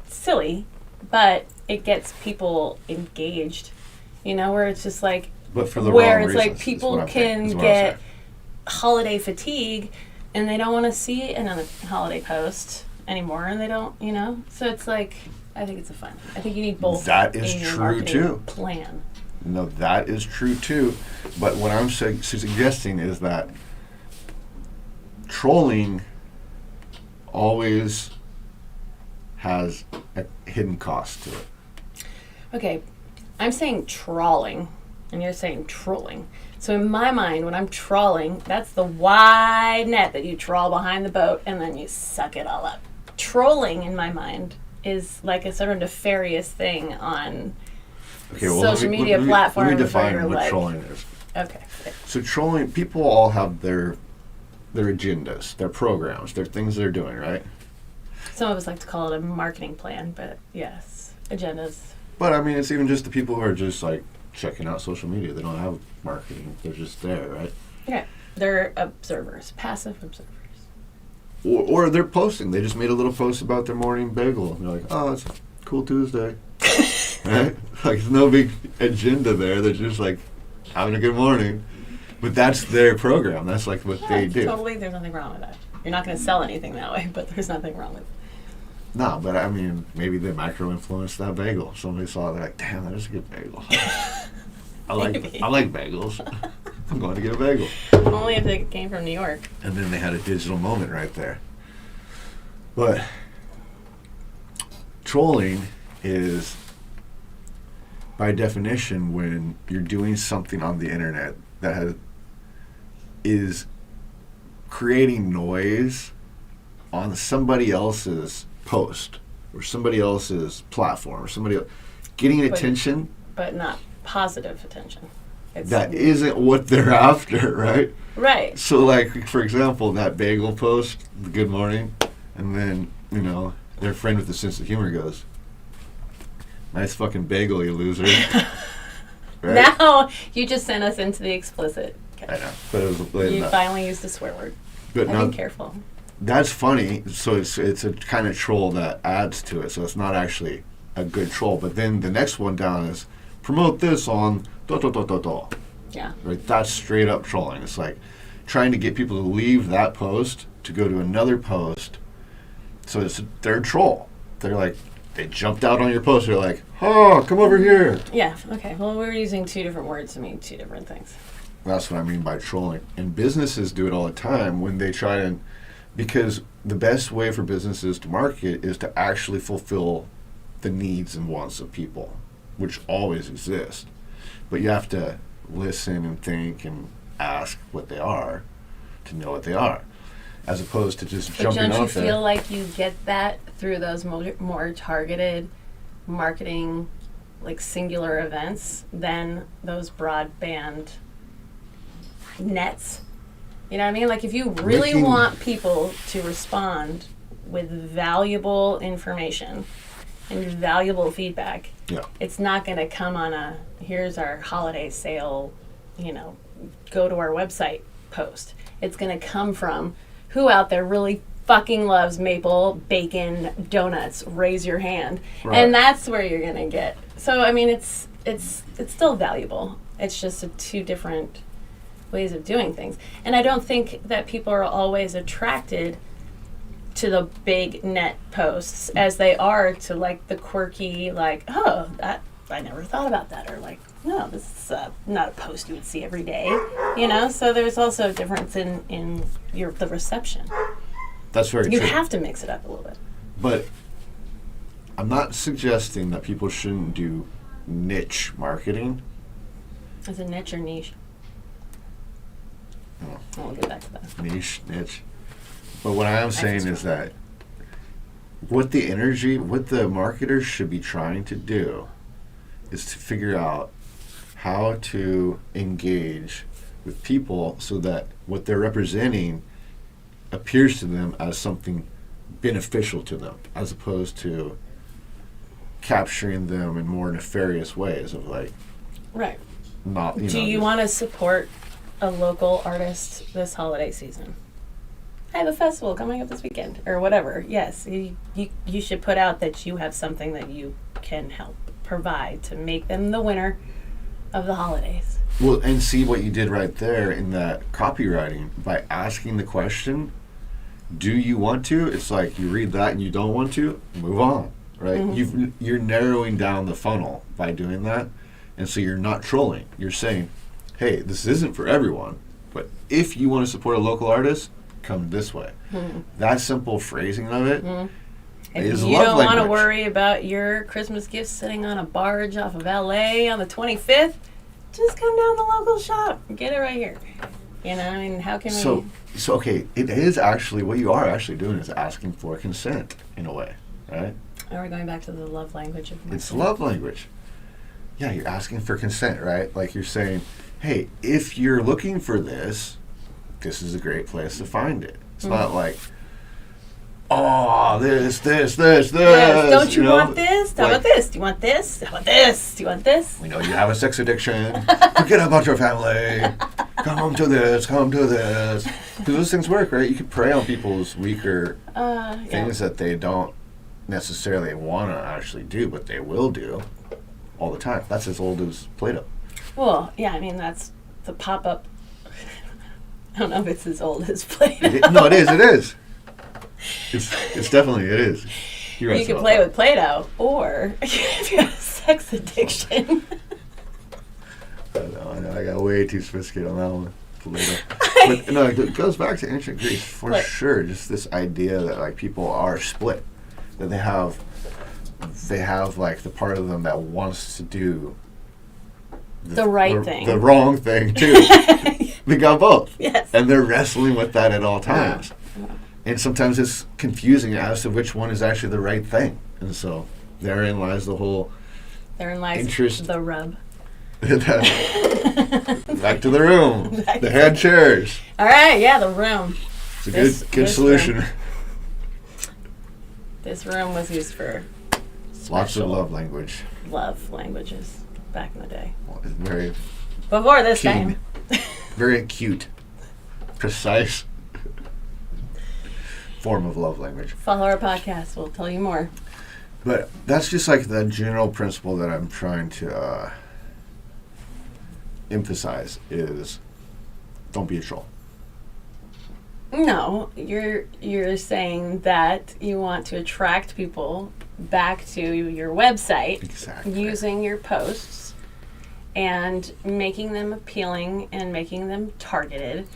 silly, but it gets people engaged, you know, where it's just like, but for the where wrong it's like reasons, is people what I'm can is what I'm get saying. holiday fatigue and they don't want to see another holiday post anymore, and they don't, So it's like, I think it's a fun. I think you need both. That is in your true, marketing too. Plan. No, that is true too. But what I'm suggesting is that trolling always has a hidden cost to it. Okay, I'm saying trawling, and you're saying trolling. So in my mind, when I'm trawling, that's the wide net that you trawl behind the boat, and then you suck it all up. Trolling, in my mind, is like a sort of nefarious thing on social media platforms. Let me define what trolling is. Okay. So trolling, people all have their agendas, their programs, their things they're doing, right? Some of us like to call it a marketing plan, but yes, agendas. But I mean, it's even just the people who are just like checking out social media. They don't have marketing. They're just there, right? Yeah. They're observers, passive observers. Or they're posting. They just made a little post about their morning bagel. And they're like, oh, it's a cool Tuesday. Right? Like, there's no big agenda there. They're just like having a good morning. But that's their program. That's like what they do. Totally, there's nothing wrong with that. You're not going to sell anything that way, but there's nothing wrong with it. No, but I mean, maybe they micro-influenced that bagel. Somebody saw it, they're like, damn, that is a good bagel. I like bagels. I'm going to get a bagel. Only if it came from New York. And then they had a digital moment right there. But trolling is, by definition, when you're doing something on the internet that is creating noise on somebody else's post or somebody else's platform or somebody else, getting attention. But not positive attention. That isn't what they're after, right? Right. So, like, for example, that bagel post, good morning, and then, their friend with a sense of humor goes, nice fucking bagel, you loser. Right? Now, you just sent us into the explicit. I know. But it was you finally used a swear word. But I've been careful. That's funny. So it's a kind of troll that adds to it. So it's not actually a good troll. But then the next one down is, promote this on da. Yeah. Right? That's straight up trolling. It's like trying to get people to leave that post to go to another post. So they're a troll. They're like, they jumped out on your post. They're like, oh, come over here. Yeah. Okay. Well, we're using two different words to mean two different things. That's what I mean by trolling. And businesses do it all the time when they try to, because the best way for businesses to market is to actually fulfill the needs and wants of people, which always exist. But you have to listen and think and ask what they are to know what they are, as opposed to just jumping out there. Don't you feel like you get that through those more targeted marketing, like singular events, than those broadband nets? You know what I mean? Like, if you really want people to respond with valuable information and valuable feedback, it's not going to come on a, here's our holiday sale, go to our website post. It's going to come from, who out there really fucking loves maple bacon donuts? Raise your hand. Right. And that's where you're going to get. So, I mean, it's still valuable. It's just two different ways of doing things. And I don't think that people are always attracted to the big net posts as they are to, like, the quirky, like, oh, that I never thought about that, or like, no, this is not a post you would see every day, So there's also a difference in the reception. That's very true. You have to mix it up a little bit. But I'm not suggesting that people shouldn't do niche marketing. Is it niche or niche? We'll get back to that. Niche. But what I am saying is that what the marketers should be trying to do is to figure out how to engage with people so that what they're representing appears to them as something beneficial to them, as opposed to capturing them in more nefarious ways of, like, right. Not. Do you want to support a local artist this holiday season? I have a festival coming up this weekend, or whatever. Yes, you should put out that you have something that you can help provide to make them the winner of the holidays. Well, and see what you did right there in that copywriting by asking the question. Do you want to? It's like you read that and you don't want to, move on, right? You're narrowing down the funnel by doing that. And so you're not trolling. You're saying, hey, this isn't for everyone, but if you want to support a local artist, come this way. That simple phrasing of it is If you love don't language. want to worry about your Christmas gifts sitting on a barge off of LA on the 25th, just come down to the local shop and get it right here. You know, I mean, how can So okay, it is actually, what you are actually doing is asking for consent in a way, right? we? Are we going back to the love language of It's marketing? love language. Yeah, you're asking for consent, right? Like you're saying, hey, if you're looking for this, this is a great place to find it. It's not like, oh, this. Yes, don't you know? want this? How Like, about this? Do you want this? How about this? Do you want this? we know you have a sex addiction. Forget about your family. Come to this. Because those things work, right? You can prey on people's weaker things that they don't necessarily want to actually do, but they will do all the time. That's as old as Plato. Well, yeah, I mean, that's the pop-up. I don't know if it's as old as Play-Doh. No, it is. It's definitely, it is. You can play with Play-Doh, or if you have a sex addiction. I know. I got way too sophisticated on that one. Plato. But no, it goes back to ancient Greece for sure. Just this idea that like people are split, that they have like the part of them that wants to do The right thing. the wrong thing too. They got both. Yes. And they're wrestling with that at all times. And sometimes it's confusing as to which one is actually the right thing. And so therein lies the whole Therein lies interest. the rub. Back to the room. The hand chairs. All right, yeah, the room. It's a good solution. Room. This room was used for Lots of love language. love languages back in the day. It's very Before this keen, time. very acute, precise form of love language. Follow our podcast. We'll tell you more. But that's just like the general principle that I'm trying to emphasize is don't be a troll. No, you're saying that you want to attract people back to your website Exactly. using your posts and making them appealing and making them targeted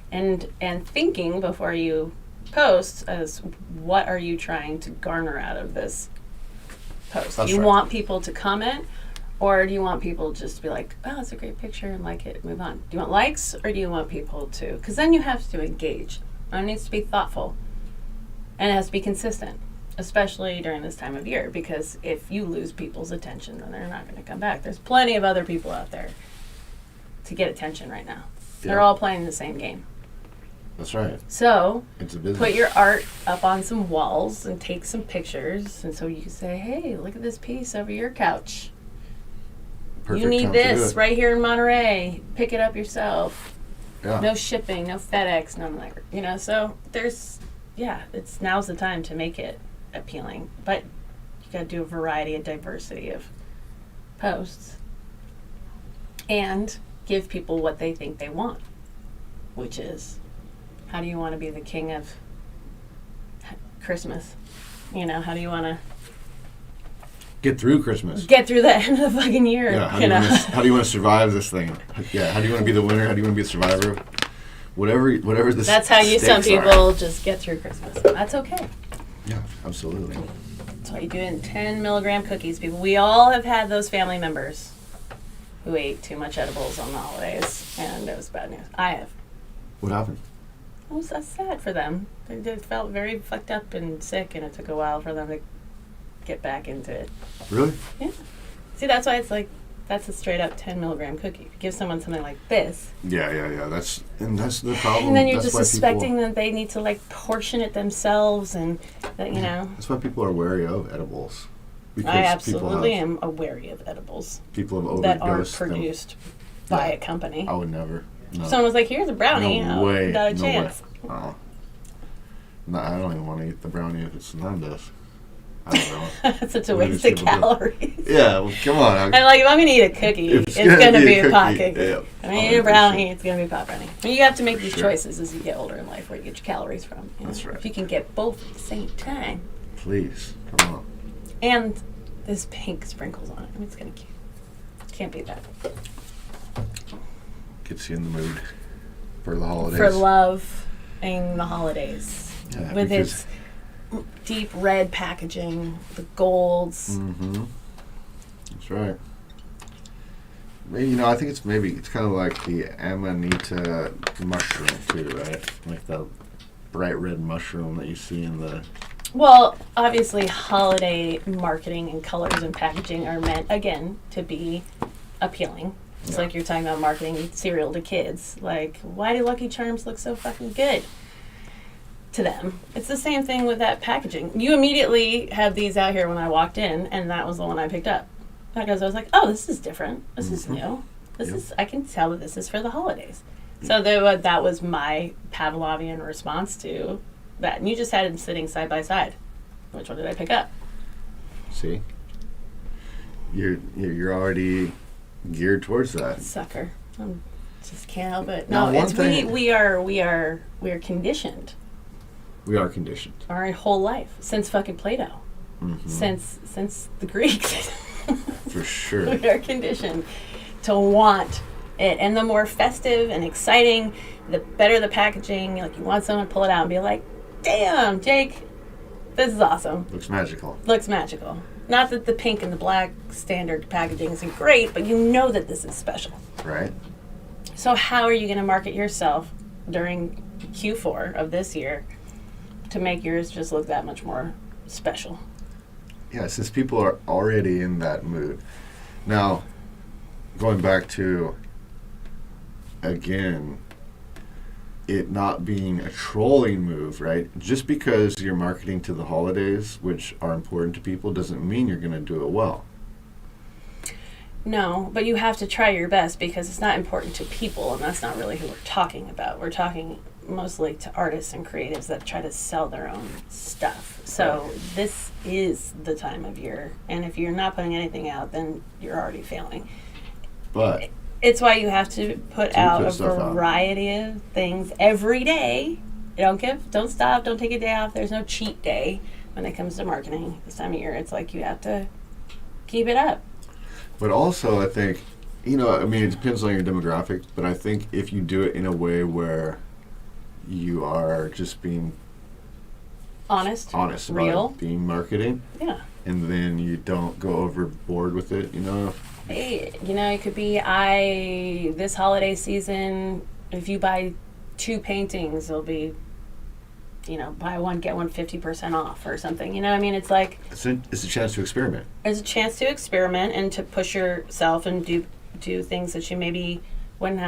and thinking before you post as what are you trying to garner out of this post. That's Do you right. want people to comment, or do you want people just to be like, oh, it's a great picture and like it, move on? Do you want likes, or do you want people to, because then you have to engage. It needs to be thoughtful and it has to be consistent, especially during this time of year, because if you lose people's attention, then they're not going to come back. There's plenty of other people out there to get attention right now. They're Yeah. all playing the same game. That's right. So It's a business. put your art up on some walls and take some pictures, and so you can say, hey, look at this piece over your couch. Perfect You need time to do this it. right here in Monterey. Pick it up yourself. Yeah. No shipping, no FedEx, none like, so there's, it's now's the time to make it appealing, but you got to do a variety and diversity of posts and give people what they think they want, which is, how do you want to be the king of Christmas? How do you want to Get through Christmas. get through the end of the fucking year? Yeah, how do you want to survive this thing? Yeah, how do you want to be the winner? How do you want to be the survivor? Whatever the That's how some stakes are. people just get through Christmas. That's okay. Yeah, absolutely. That's why you do it in 10 milligram cookies, people. We all have had those family members who ate too much edibles on the holidays, and it was bad news. I have. What happened? It was sad for them. They felt very fucked up and sick, and it took a while for them to get back into it. Really? Yeah. See, that's why it's like, that's a straight up 10 milligram cookie. If you give someone something like this, Yeah. That's the problem. and then you're That's just why suspecting that they need to like portion it themselves, and that, That's why people are wary of edibles. Because I absolutely am wary of edibles People have that aren't overdosed them. produced by a company. I would never. No. Someone was like, here's a brownie. No way. Not a No chance. way. Oh. No, I don't even want to eat the brownie if it's Nando's. I don't know. That's such a What waste is of people do? calories. Yeah, well, come on. And like, if I'm gonna eat a cookie, If it's gonna be a pot cookie. Yeah. If I'm gonna eat a brownie, it's gonna be a pot brownie. And you have to make these Sure. choices as you get older in life, where you get your calories from. You know? That's right. If you can get both at the same time, Please, come on. and this pink sprinkles on it, I mean, it's gonna cute. Can't beat that. Gets you in the mood for the holidays. For love and the holidays, Yeah, with because- its deep red packaging, the golds. Mm-hmm. That's right. Maybe, I think it's kind of like the Amanita mushroom too, right? Like the bright red mushroom that you see in the. Well, obviously, holiday marketing and colors and packaging are meant, again, to be appealing. It's like you're talking about marketing cereal to kids. Like, why do Lucky Charms look so fucking good to them? It's the same thing with that packaging. You immediately have these out here when I walked in, and that was the one I picked up. Because I was like, oh, this is different. This is new. I can tell that this is for the holidays. So that was my Pavlovian response to that. And you just had them sitting side by side. Which one did I pick up? See, you're already geared towards that. Sucker. Just can't help it. Now, No, one it's thing- we are conditioned We are conditioned. our whole life since fucking Plato. Mm-hmm. Since the Greeks. For sure. We are conditioned to want it. And the more festive and exciting, the better the packaging. Like, you want someone to pull it out and be like, damn, Jake, this is awesome. Looks magical. Looks magical. Not that the pink and the black standard packaging isn't great, but you know that this is special. Right? So how are you going to market yourself during Q4 of this year to make yours just look that much more special? Yeah, since people are already in that mood. Now, going back to, again, it not being a trolling move, right? Just because you're marketing to the holidays, which are important to people, doesn't mean you're going to do it well. No, but you have to try your best, because it's not important to people, and that's not really who we're talking about. We're talking mostly to artists and creatives that try to sell their own stuff. So this is the time of year, and if you're not putting anything out, then you're already failing. But It's why you have to put out a stuff out. variety of things every day. Don't stop, don't take a day off. There's no cheat day when it comes to marketing this time of year. It's like you have to keep it up. But also, I think, it depends on your demographic, but I think if you do it in a way where you are just being Honest honest real. about being marketing, Yeah. and then you don't go overboard with it, Hey, it could be this holiday season, if you buy 2 paintings, it'll be, buy one, get one 50% off or something. It's like, It's a chance to experiment. there's a chance to experiment and to push yourself and do things that you maybe wouldn't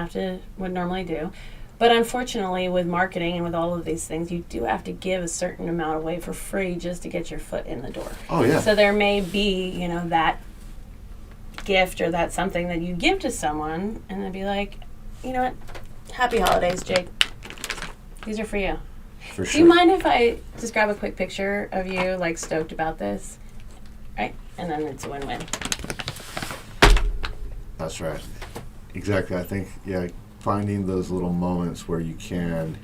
normally do. But unfortunately, with marketing and with all of these things, you do have to give a certain amount away for free just to get your foot in the door. Oh, yeah. So there may be, that gift or that something that you give to someone, and they'd be like, you know what? Happy holidays, Jake. These are for you. For Do sure. you mind if I just grab a quick picture of you, like, stoked about this? Right? And then it's a win-win. That's right. Exactly. I think, finding those little moments where you can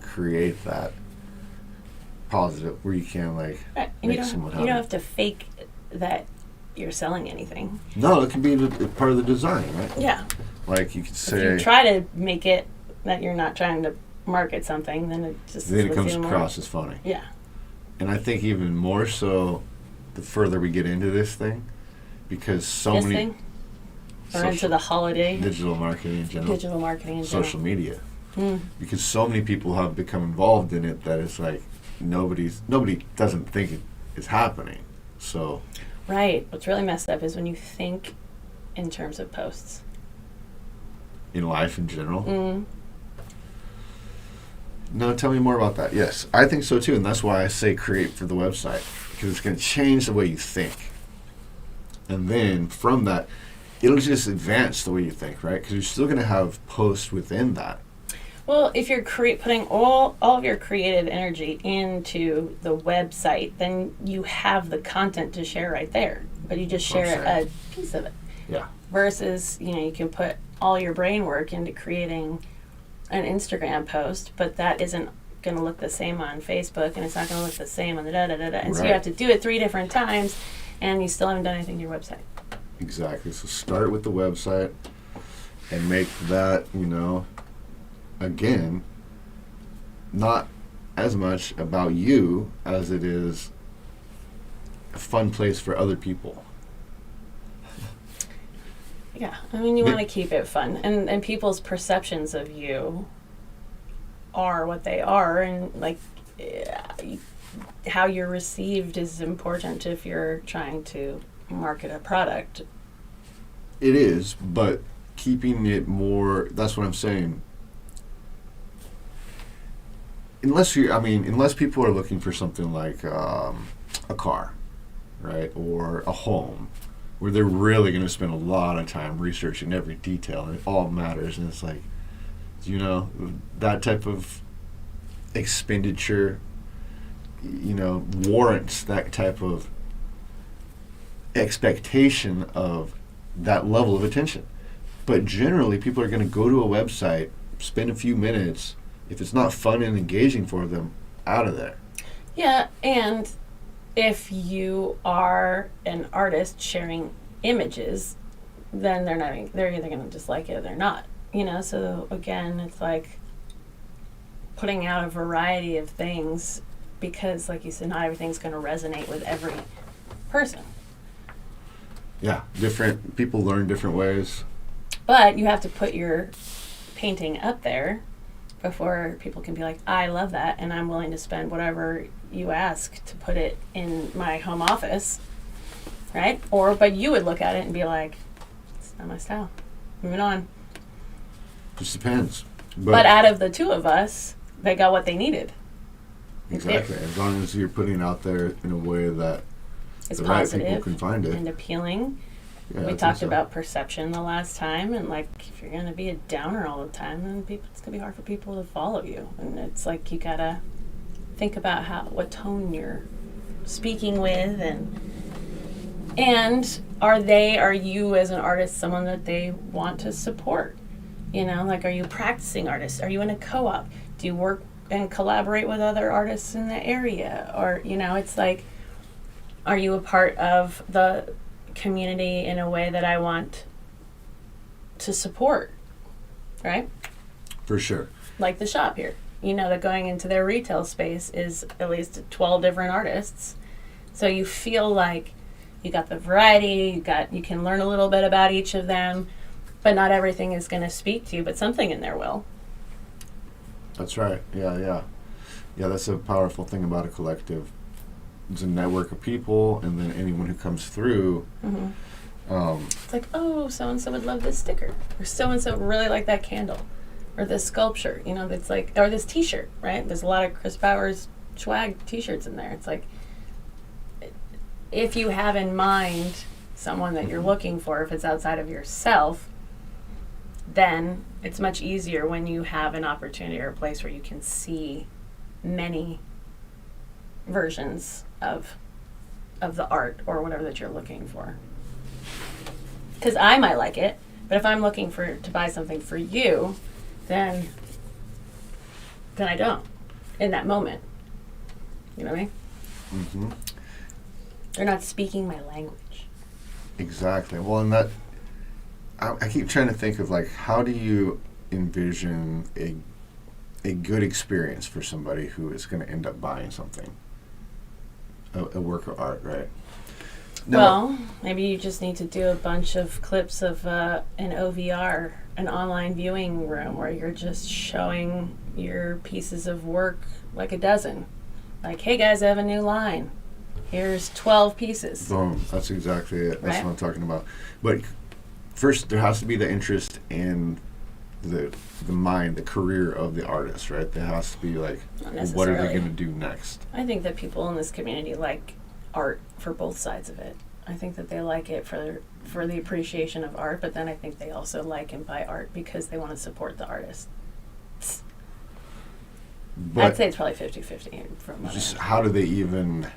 create that positive, where you can, Right. And make you someone don't happy. have to fake that you're selling anything. No, it can be a part of the design, right? Yeah. Like, you could If say, you try to make it that you're not trying to market something, then it just then it looks comes even more- across as funny. Yeah. And I think even more so the further we get into this thing, because so This many thing? Or into the holiday digital marketing in general, digital marketing in general. social media, Mm. because so many people have become involved in it that it's like nobody doesn't think it is happening. So Right. What's really messed up is when you think in terms of posts. in life in general. Mm. No, tell me more about that. Yes, I think so too, and that's why I say create for the website, because it's going to change the way you think, and then from that, it'll just advance the way you think, right? Because you're still going to have posts within that. Well, if you're putting all of your creative energy into the website, then you have the content to share right there. But you just share a piece of it. Yeah. Versus, you can put all your brain work into creating an Instagram post, but that isn't going to look the same on Facebook, and it's not going to look the same on the da-da-da-da. And so you have to do it 3 different times, and you still haven't done anything to your website. Exactly. So start with the website and make that, again, not as much about you as it is a fun place for other people. Yeah, I mean, you want to keep it fun, and people's perceptions of you are what they are, and how you're received is important if you're trying to market a product. It is, but keeping it more, that's what I'm saying. Unless people are looking for something like a car, right, or a home, where they're really going to spend a lot of time researching every detail, and it all matters, and it's like, that type of expenditure, warrants that type of expectation of that level of attention. But generally, people are going to go to a website, spend a few minutes. If it's not fun and engaging for them, out of there. Yeah, and if you are an artist sharing images, then they're either going to dislike it or they're not. So again, it's like putting out a variety of things, because like you said, not everything's going to resonate with every person. Yeah, different people learn different ways. But you have to put your painting up there before people can be like, I love that, and I'm willing to spend whatever you ask to put it in my home office, right? But you would look at it and be like, it's not my style. Moving on. Just depends. But out of the 2 of us, they got what they needed. Exactly. As long as you're putting it out there in a way that it's the right positive people can find it and appealing. Yeah, we talked about perception the last time, and if you're going to be a downer all the time, then it's going to be hard for people to follow you. And it's like you got to think about what tone you're speaking with, and are you as an artist someone that they want to support? Are you a practicing artist? Are you in a co-op? Do you work and collaborate with other artists in the area? Or, it's like, are you a part of the community in a way that I want to support, right? For sure. Like the shop here. That going into their retail space is at least 12 different artists. So you feel like you got the variety, you can learn a little bit about each of them, but not everything is going to speak to you, but something in there will. That's right. Yeah, that's a powerful thing about a collective. It's a network of people, and then anyone who comes through. Mm-hmm. It's like, oh, so-and-so would love this sticker, or so-and-so really like that candle, or this sculpture, that's like, or this t-shirt, right? There's a lot of Chris Bowers swag t-shirts in there. It's like, if you have in mind someone that you're looking for, if it's outside of yourself, then it's much easier when you have an opportunity or a place where you can see many versions of the art or whatever that you're looking for. Because I might like it, but if I'm looking to buy something for you, then I don't in that moment. You know what I mean? Mm-hmm. They're not speaking my language. Exactly. Well, and that I keep trying to think of how do you envision a good experience for somebody who is going to end up buying something, a work of art, right? Now, well, maybe you just need to do a bunch of clips of an OVR, an online viewing room, where you're just showing your pieces of work, like a dozen. Like, hey guys, I have a new line. Here's 12 pieces. Boom. That's exactly it. That's right? what I'm talking about. But first, there has to be the interest in the mind, the career of the artist, right? There has to be what are they going to do next? I think that people in this community like art for both sides of it. I think that they like it for the appreciation of art, but then I think they also like and buy art because they want to support the artist. But I'd say it's probably 50-50 from what I just understand. how do they even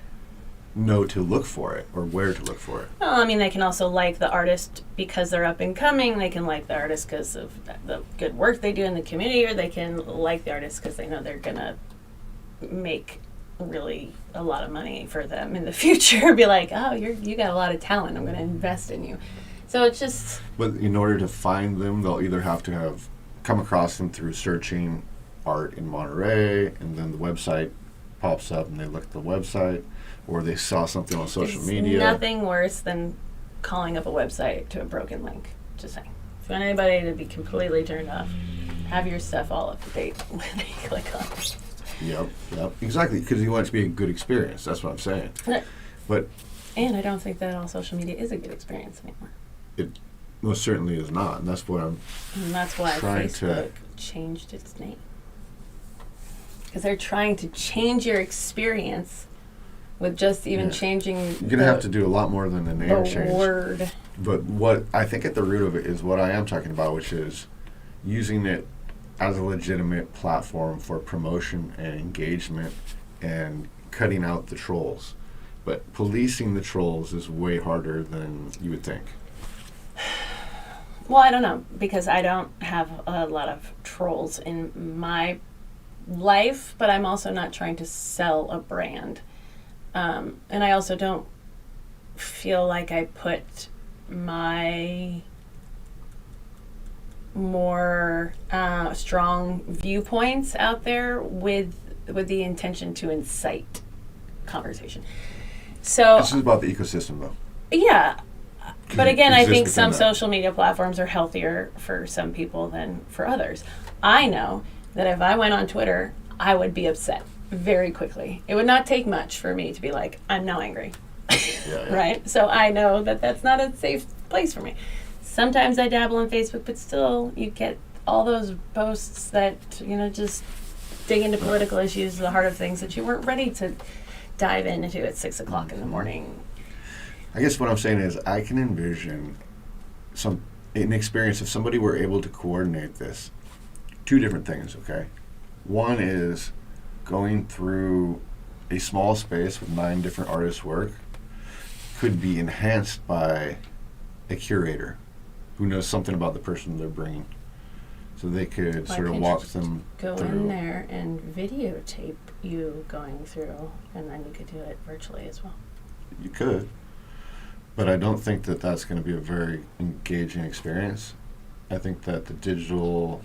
know to look for it or where to look for it? Well, I mean, they can also like the artist because they're up and coming. They can like the artist because of the good work they do in the community, or they can like the artist because they know they're gonna make really a lot of money for them in the future. Be like, oh, you got a lot of talent. I'm gonna invest in you. So it's just But in order to find them, they'll either have to have come across them through searching art in Monterey, and then the website pops up and they look at the website, or they saw something on social it's media. nothing worse than calling up a website to a broken link. Just saying. If you want anybody to be completely turned off, have your stuff all up to date when you click on it. Yep, exactly, because you want it to be a good experience. That's what I'm saying. But And I don't think that all social media is a good experience anymore. it most certainly is not, and that's what I'm. And that's why Trying Facebook changed its name. Because they're trying to change your experience with just even Yeah. changing You're gonna have to do a lot more than the name the change. word. But what I think at the root of it is what I am talking about, which is using it as a legitimate platform for promotion and engagement and cutting out the trolls. But policing the trolls is way harder than you would think. Well, I don't know, because I don't have a lot of trolls in my life, but I'm also not trying to sell a brand. And I also don't feel like I put my more strong viewpoints out there with the intention to incite conversation. So This is about the ecosystem, though. yeah, but you again, I exist think within some that. social media platforms are healthier for some people than for others. I know that if I went on Twitter, I would be upset very quickly. It would not take much for me to be like, I'm now angry. Yeah. Right? So I know that that's not a safe place for me. Sometimes I dabble on Facebook, but still, you get all those posts that, just dig into political issues, the heart of things that you weren't ready to dive into at 6 o'clock in the morning. I guess what I'm saying is I can envision an experience if somebody were able to coordinate this. Two different things, okay? One is going through a small space with 9 different artists' work could be enhanced by a curator who knows something about the person they're bringing. So they could Why sort of can't walk you just them go through. in there and videotape you going through, and then you could do it virtually as well. You could. But I don't think that that's going to be a very engaging experience. I think that the digital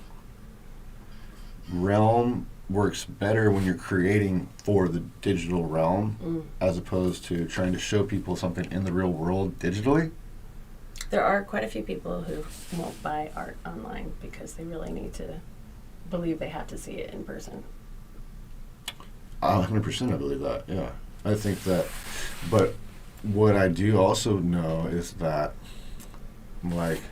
realm works better when you're creating for the digital realm as opposed to trying to show people something in the real world digitally. There are quite a few people who won't buy art online because they really need to believe they have to see it in person. 100% I believe that, yeah. I think that, but what I do also know is that, like,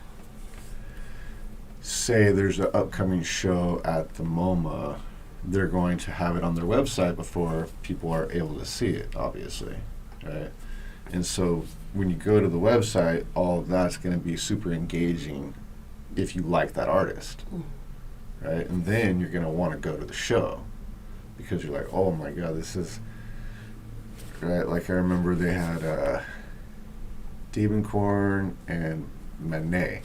say there's an upcoming show at the MoMA, they're going to have it on their website before people are able to see it, obviously, right? And so when you go to the website, all of that's going to be super engaging if you like that artist, right? And then you're going to want to go to the show because you're like, oh my God, this is, right? Like I remember they had Diebenkorn and Manet.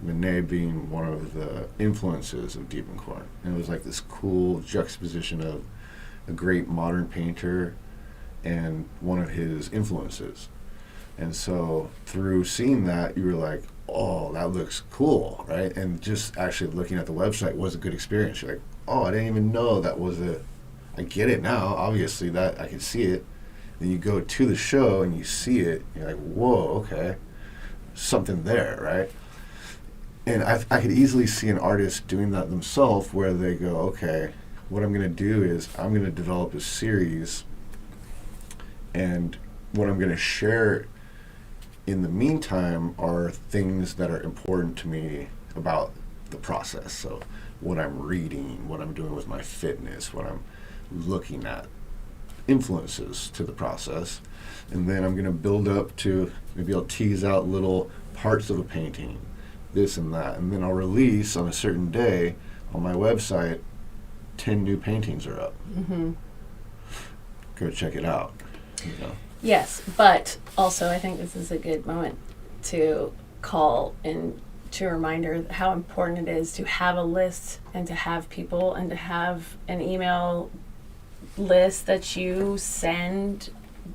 Manet being one of the influences of Diebenkorn. And it was like this cool juxtaposition of a great modern painter and one of his influences. And so through seeing that, you were like, oh, that looks cool, right? And just actually looking at the website was a good experience. You're like, oh, I didn't even know that was I get it now, obviously, that I can see it. Then you go to the show and you see it, you're like, whoa, okay, something there, right? And I could easily see an artist doing that themselves where they go, okay, what I'm going to do is I'm going to develop a series, and what I'm going to share in the meantime are things that are important to me about the process. So what I'm reading, what I'm doing with my fitness, what I'm looking at, influences to the process. And then I'm going to build up to, maybe I'll tease out little parts of a painting, this and that, and then I'll release on a certain day on my website 10 new paintings are up. Go check it out. You know. Yes, but also I think this is a good moment to call and to reminder how important it is to have a list and to have people and to have an email list that you send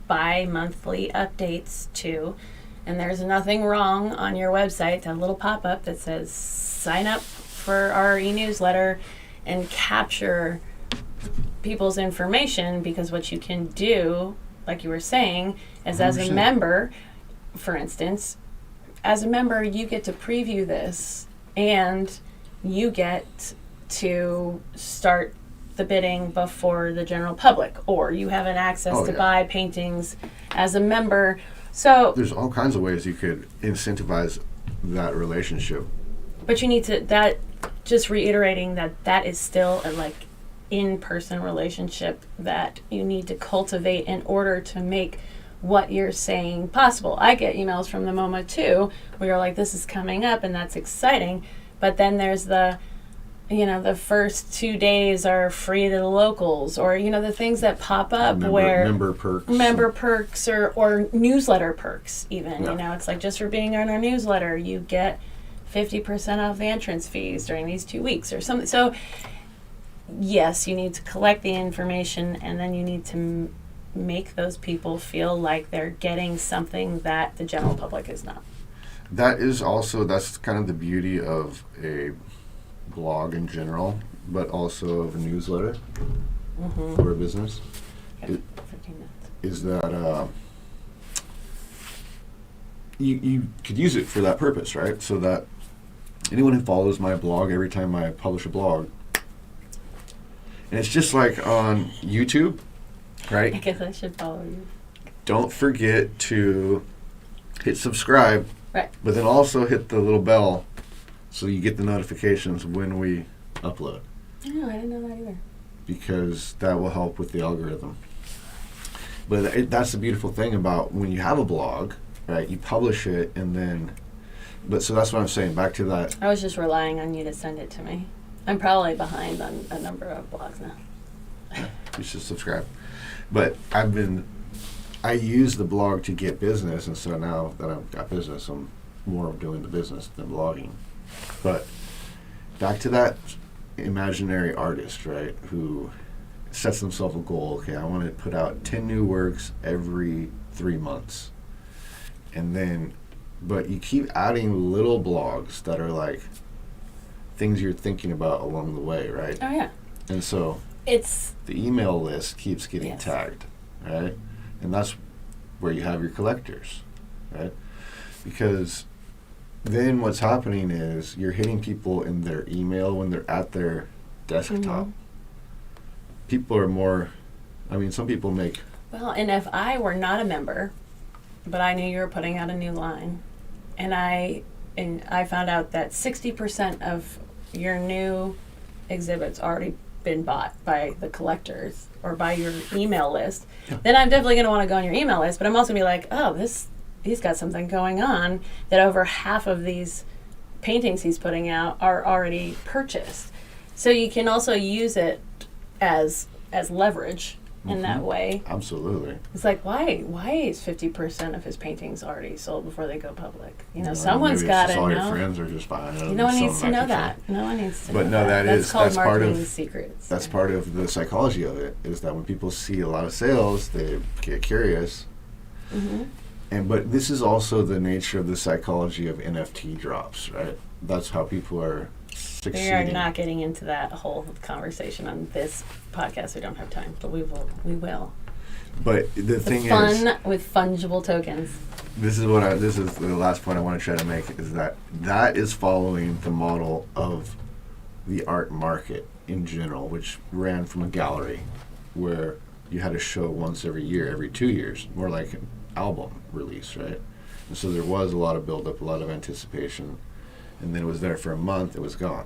bi-monthly updates to. And there's nothing wrong on your website to have a little pop-up that says sign up for our e-newsletter and capture people's information, because what you can do, like you were saying, is as a 100%. member, for instance, as a member, you get to preview this and you get to start the bidding before the general public, or you have an access to buy paintings as a member. So there's all kinds of ways you could incentivize that relationship. but you need to, that, just reiterating that is still a like in-person relationship that you need to cultivate in order to make what you're saying possible. I get emails from the MoMA too, where you're like, this is coming up and that's exciting. But then there's the, the first 2 days are free to the locals, or, the things that pop up member perks. Member perks or newsletter perks even. Yeah. It's like, just for being on our newsletter, you get 50% off the entrance fees during these 2 weeks or something. So yes, you need to collect the information, and then you need to make those people feel like they're getting something that the general public is not. That's kind of the beauty of a blog in general, but also of a newsletter for a business. Okay, 15 minutes. Is that you could use it for that purpose, right? So that anyone who follows my blog, every time I publish a blog, and it's just like on YouTube, right? I guess I should follow you. Don't forget to hit subscribe, Right. but then also hit the little bell so you get the notifications when we upload, No, I didn't know that either. because that will help with the algorithm. But that's the beautiful thing about when you have a blog, right? You publish it and then, so that's what I'm saying, back to that. I was just relying on you to send it to me. I'm probably behind on a number of blogs now. You should subscribe. But I use the blog to get business, and so now that I've got business, I'm more doing the business than blogging. But back to that imaginary artist, right, who sets themselves a goal. Okay, I want to put out 10 new works every 3 months. And then, but you keep adding little blogs that are like things you're thinking about along the way, right? Oh, yeah. And so It's, the email list keeps getting Yes. tagged, right? And that's where you have your collectors, right? Because then what's happening is you're hitting people in their email when they're at their desktop. People are more, some people make, well, and if I were not a member, but I knew you were putting out a new line, and I found out that 60% of your new exhibits already been bought by the collectors or by your email list, then I'm definitely going to want to go on your email list. But I'm also going to be like, oh, he's got something going on, that over half of these paintings he's putting out are already purchased. So you can also use it as leverage in that way. absolutely. It's like, why is 50% of his paintings already sold before they go public? maybe Someone's it's got just to all your know. friends are just buying it. No one and needs to selling know back that. No one needs to But know no, that. that's called part of- marketing secrets. That's part of the psychology of it, is that when people see a lot of sales, they get curious. But this is also the nature of the psychology of NFT drops, right? That's how people are succeeding. We are not getting into that whole conversation on this podcast. We don't have time, but we will. But the thing is, Fun with fungible tokens. this is the last point I want to try to make, is that is following the model of the art market in general, which ran from a gallery where you had a show once every year, every 2 years, more like an album release, right? And so there was a lot of buildup, a lot of anticipation, and then it was there for a month, it was gone.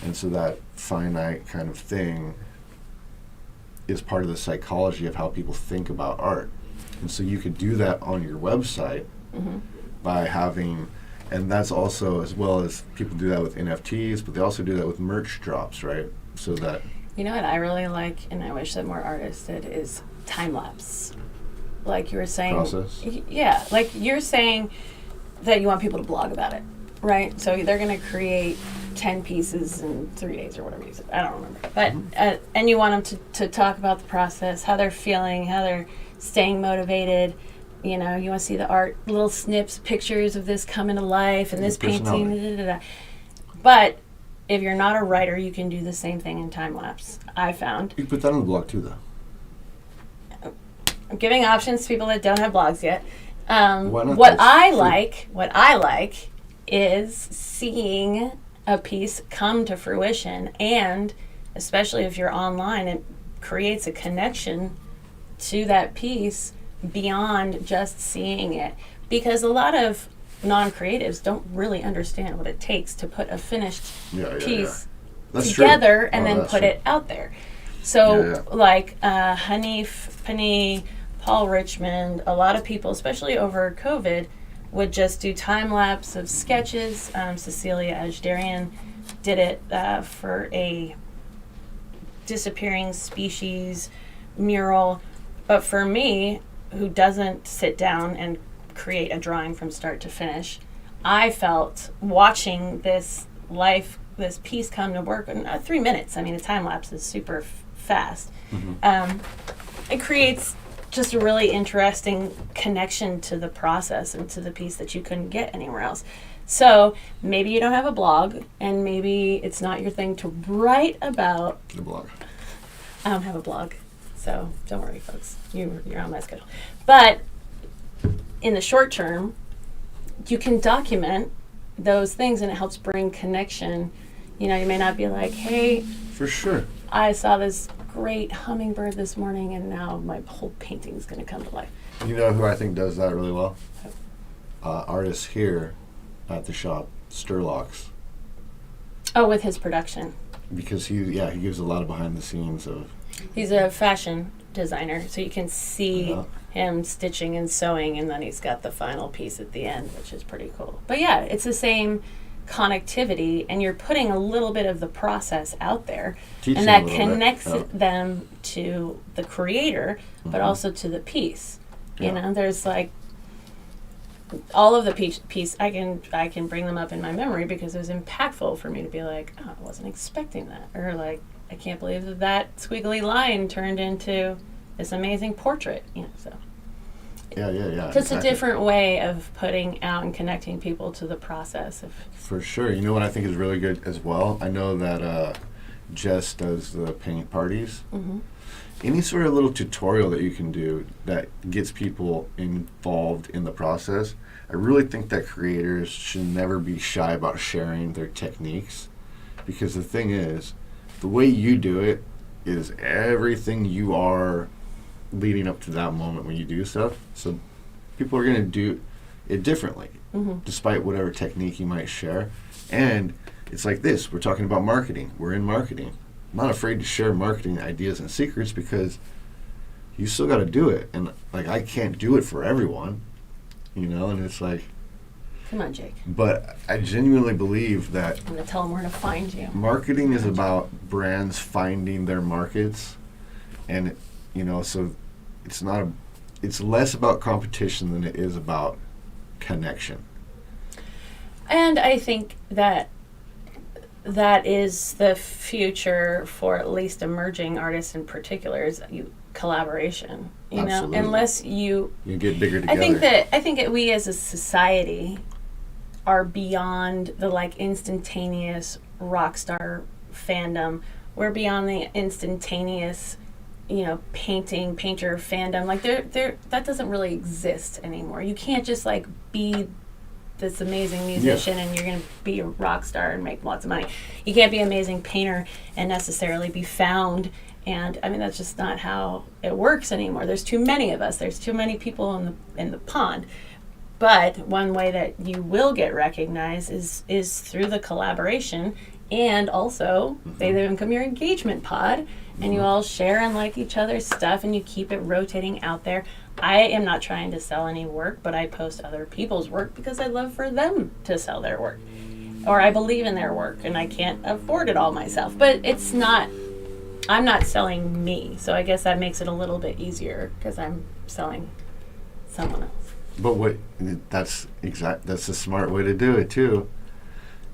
And so that finite kind of thing is part of the psychology of how people think about art. And so you could do that on your website by having, and that's also, as well as people do that with NFTs, but they also do that with merch drops, right? So that You know what I really like, and I wish that more artists did, is time lapse. Like you were saying, Process. Yeah, like you're saying that you want people to blog about it, right? So they're going to create 10 pieces in 3 days or whatever you said. I don't remember. But and you want them to talk about the process, how they're feeling, how they're staying motivated. You know, you want to see the art, little snips, pictures of this coming to life, and this painting. Da, da, da. But if you're not a writer, you can do the same thing in time lapse. I found. You can put that on the blog too, though. I'm giving options to people that don't have blogs yet. What I like is seeing a piece come to fruition, and especially if you're online, it creates a connection to that piece beyond just seeing it. Because a lot of non-creatives don't really understand what it takes to put a finished piece together and then put it out there. So like Hanif Pani, Paul Richmond, a lot of people, especially over COVID, would just do time lapse of sketches. Cecilia Ajdarian did it for a disappearing species mural. But for me, who doesn't sit down and create a drawing from start to finish, I felt watching this piece come to work in 3 minutes. I mean, a time lapse is super fast. It creates just a really interesting connection to the process and to the piece that you couldn't get anywhere else. So maybe you don't have a blog, and maybe it's not your thing to write about. The blog. I don't have a blog, so don't worry, folks. You're on my schedule. But in the short term, you can document those things, and it helps bring connection. You know, you may not be like, hey, for sure, I saw this great hummingbird this morning, and now my whole painting's going to come to life. You know who I think does that really well? Artists here at the shop, Sturlocks. Oh, with his production. Because he gives a lot of behind the scenes of. He's a fashion designer, so you can see him stitching and sewing, and then he's got the final piece at the end, which is pretty cool. But yeah, it's the same connectivity, and you're putting a little bit of the process out there, and that connects them to the creator, but also to the piece. You know, there's like all of the piece. I can bring them up in my memory because it was impactful for me to be like, oh, I wasn't expecting that, or like, I can't believe that squiggly line turned into this amazing portrait. You know, so. Yeah. Just a different way of putting out and connecting people to the process. For sure. You know what I think is really good as well? I know that Jess does the paint parties. Any sort of little tutorial that you can do that gets people involved in the process. I really think that creators should never be shy about sharing their techniques, because the thing is, the way you do it is everything you are leading up to that moment when you do stuff. So people are going to do it differently, despite whatever technique you might share. And it's like this. We're talking about marketing. We're in marketing. I'm not afraid to share marketing ideas and secrets, because you still got to do it. And like, I can't do it for everyone, you know, and it's like, come on, Jake. But I genuinely believe that I'm going to tell them where to find you. Marketing is about brands finding their markets, and you know, so it's less about competition than it is about connection. And I think that is the future for at least emerging artists in particular, is collaboration. You Absolutely. know, unless you get bigger together. I think that we as a society are beyond the like instantaneous rock star fandom. We're beyond the instantaneous, you know, painter fandom. Like that doesn't really exist anymore. You can't just like be this amazing musician and you're going to be a rock star and make lots of money. You can't be an amazing painter and necessarily be found. And I mean, that's just not how it works anymore. There's too many of us. There's too many people in the pond. But one way that you will get recognized is through the collaboration, and also they become your engagement pod, and you all share and like each other's stuff, and you keep it rotating out there. I am not trying to sell any work, but I post other people's work because I love for them to sell their work, or I believe in their work, and I can't afford it all myself. But it's not I'm not selling me, so I guess that makes it a little bit easier because I'm selling someone else. But that's a smart way to do it too.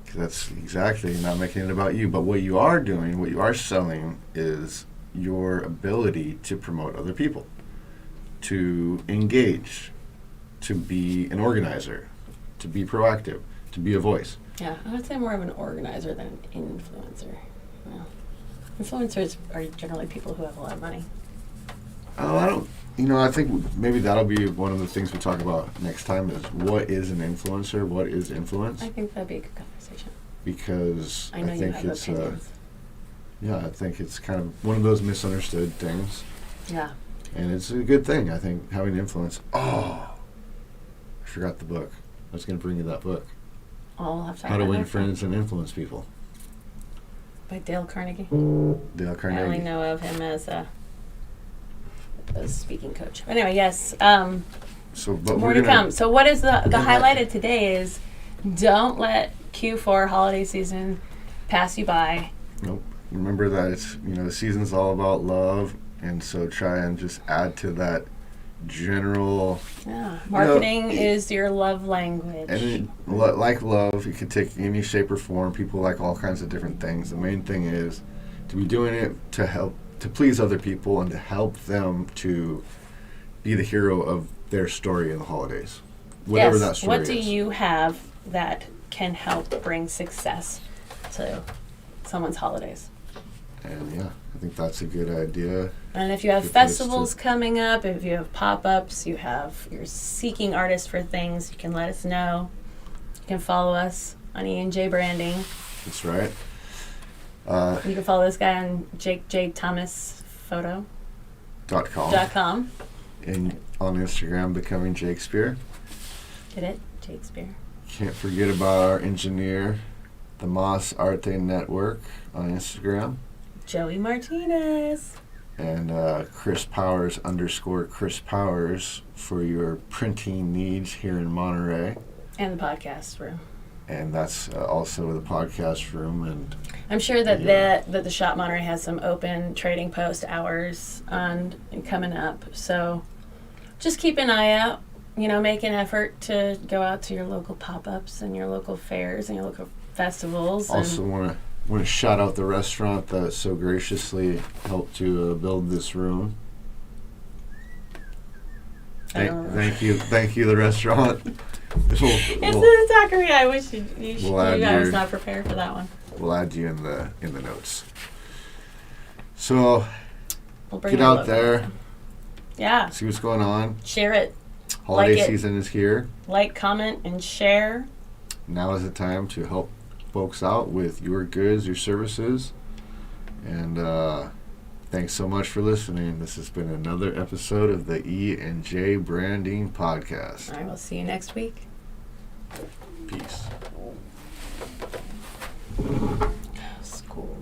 'Cause that's exactly not making it about you. But what you are doing, what you are selling, is your ability to promote other people, to engage, to be an organizer, to be proactive, to be a voice. Yeah, I would say more of an organizer than an influencer. Well, influencers are generally people who have a lot of money. Oh, I don't. I think maybe that'll be one of the things we talk about next time is what is an influencer? What is influence? I think that'd be a good conversation. Because I know you think have it's opinions. I think it's kind of one of those misunderstood things. Yeah. And it's a good thing, I think, having influence. Oh, I forgot the book. I was going to bring you that book. I'll have to How to Win Friends and Influence People. By Dale Carnegie. Dale I Carnegie. only know of him as a speaking coach. Anyway, yes. But More to come. So what is the highlight of today is don't let Q4 holiday season pass you by. Nope. Remember that it's the season's all about love, and so try and just add to that general. Yeah. Marketing is your love language. And like love, it can take any shape or form. People like all kinds of different things. The main thing is to be doing it to please other people and to help them to be the hero of their story in the holidays. Whatever that story is. What do you have that can help bring success to someone's holidays? And yeah, I think that's a good idea. And if you have festivals coming up, if you have pop-ups, you're seeking artists for things, you can let us know. You can follow us on E&J Branding. That's right. You can follow this guy on JakeThomasPhoto.com. And on Instagram, Becoming Shakespeare. Get it? Shakespeare. Can't forget about our engineer, the Mas Arte Network on Instagram. Joey Martinez. And Chris Powers _Chris Powers for your printing needs here in Monterey. And the podcast room. And that's also the podcast room. And I'm sure that the Shop Monterey has some open trading post hours coming up. So just keep an eye out. Make an effort to go out to your local pop-ups and your local fairs and your local festivals. Also want to shout out the restaurant that so graciously helped to build this room. Thank you, the restaurant. It's the taqueria. I wish I was not prepared for that one. We'll add you in the notes. So get out there. Yeah. See what's going on. Share it. Holiday season is here. Like, comment, and share. Now is the time to help folks out with your goods, your services. And thanks so much for listening. This has been another episode of the E&J Branding Podcast. I will see you next week. Peace.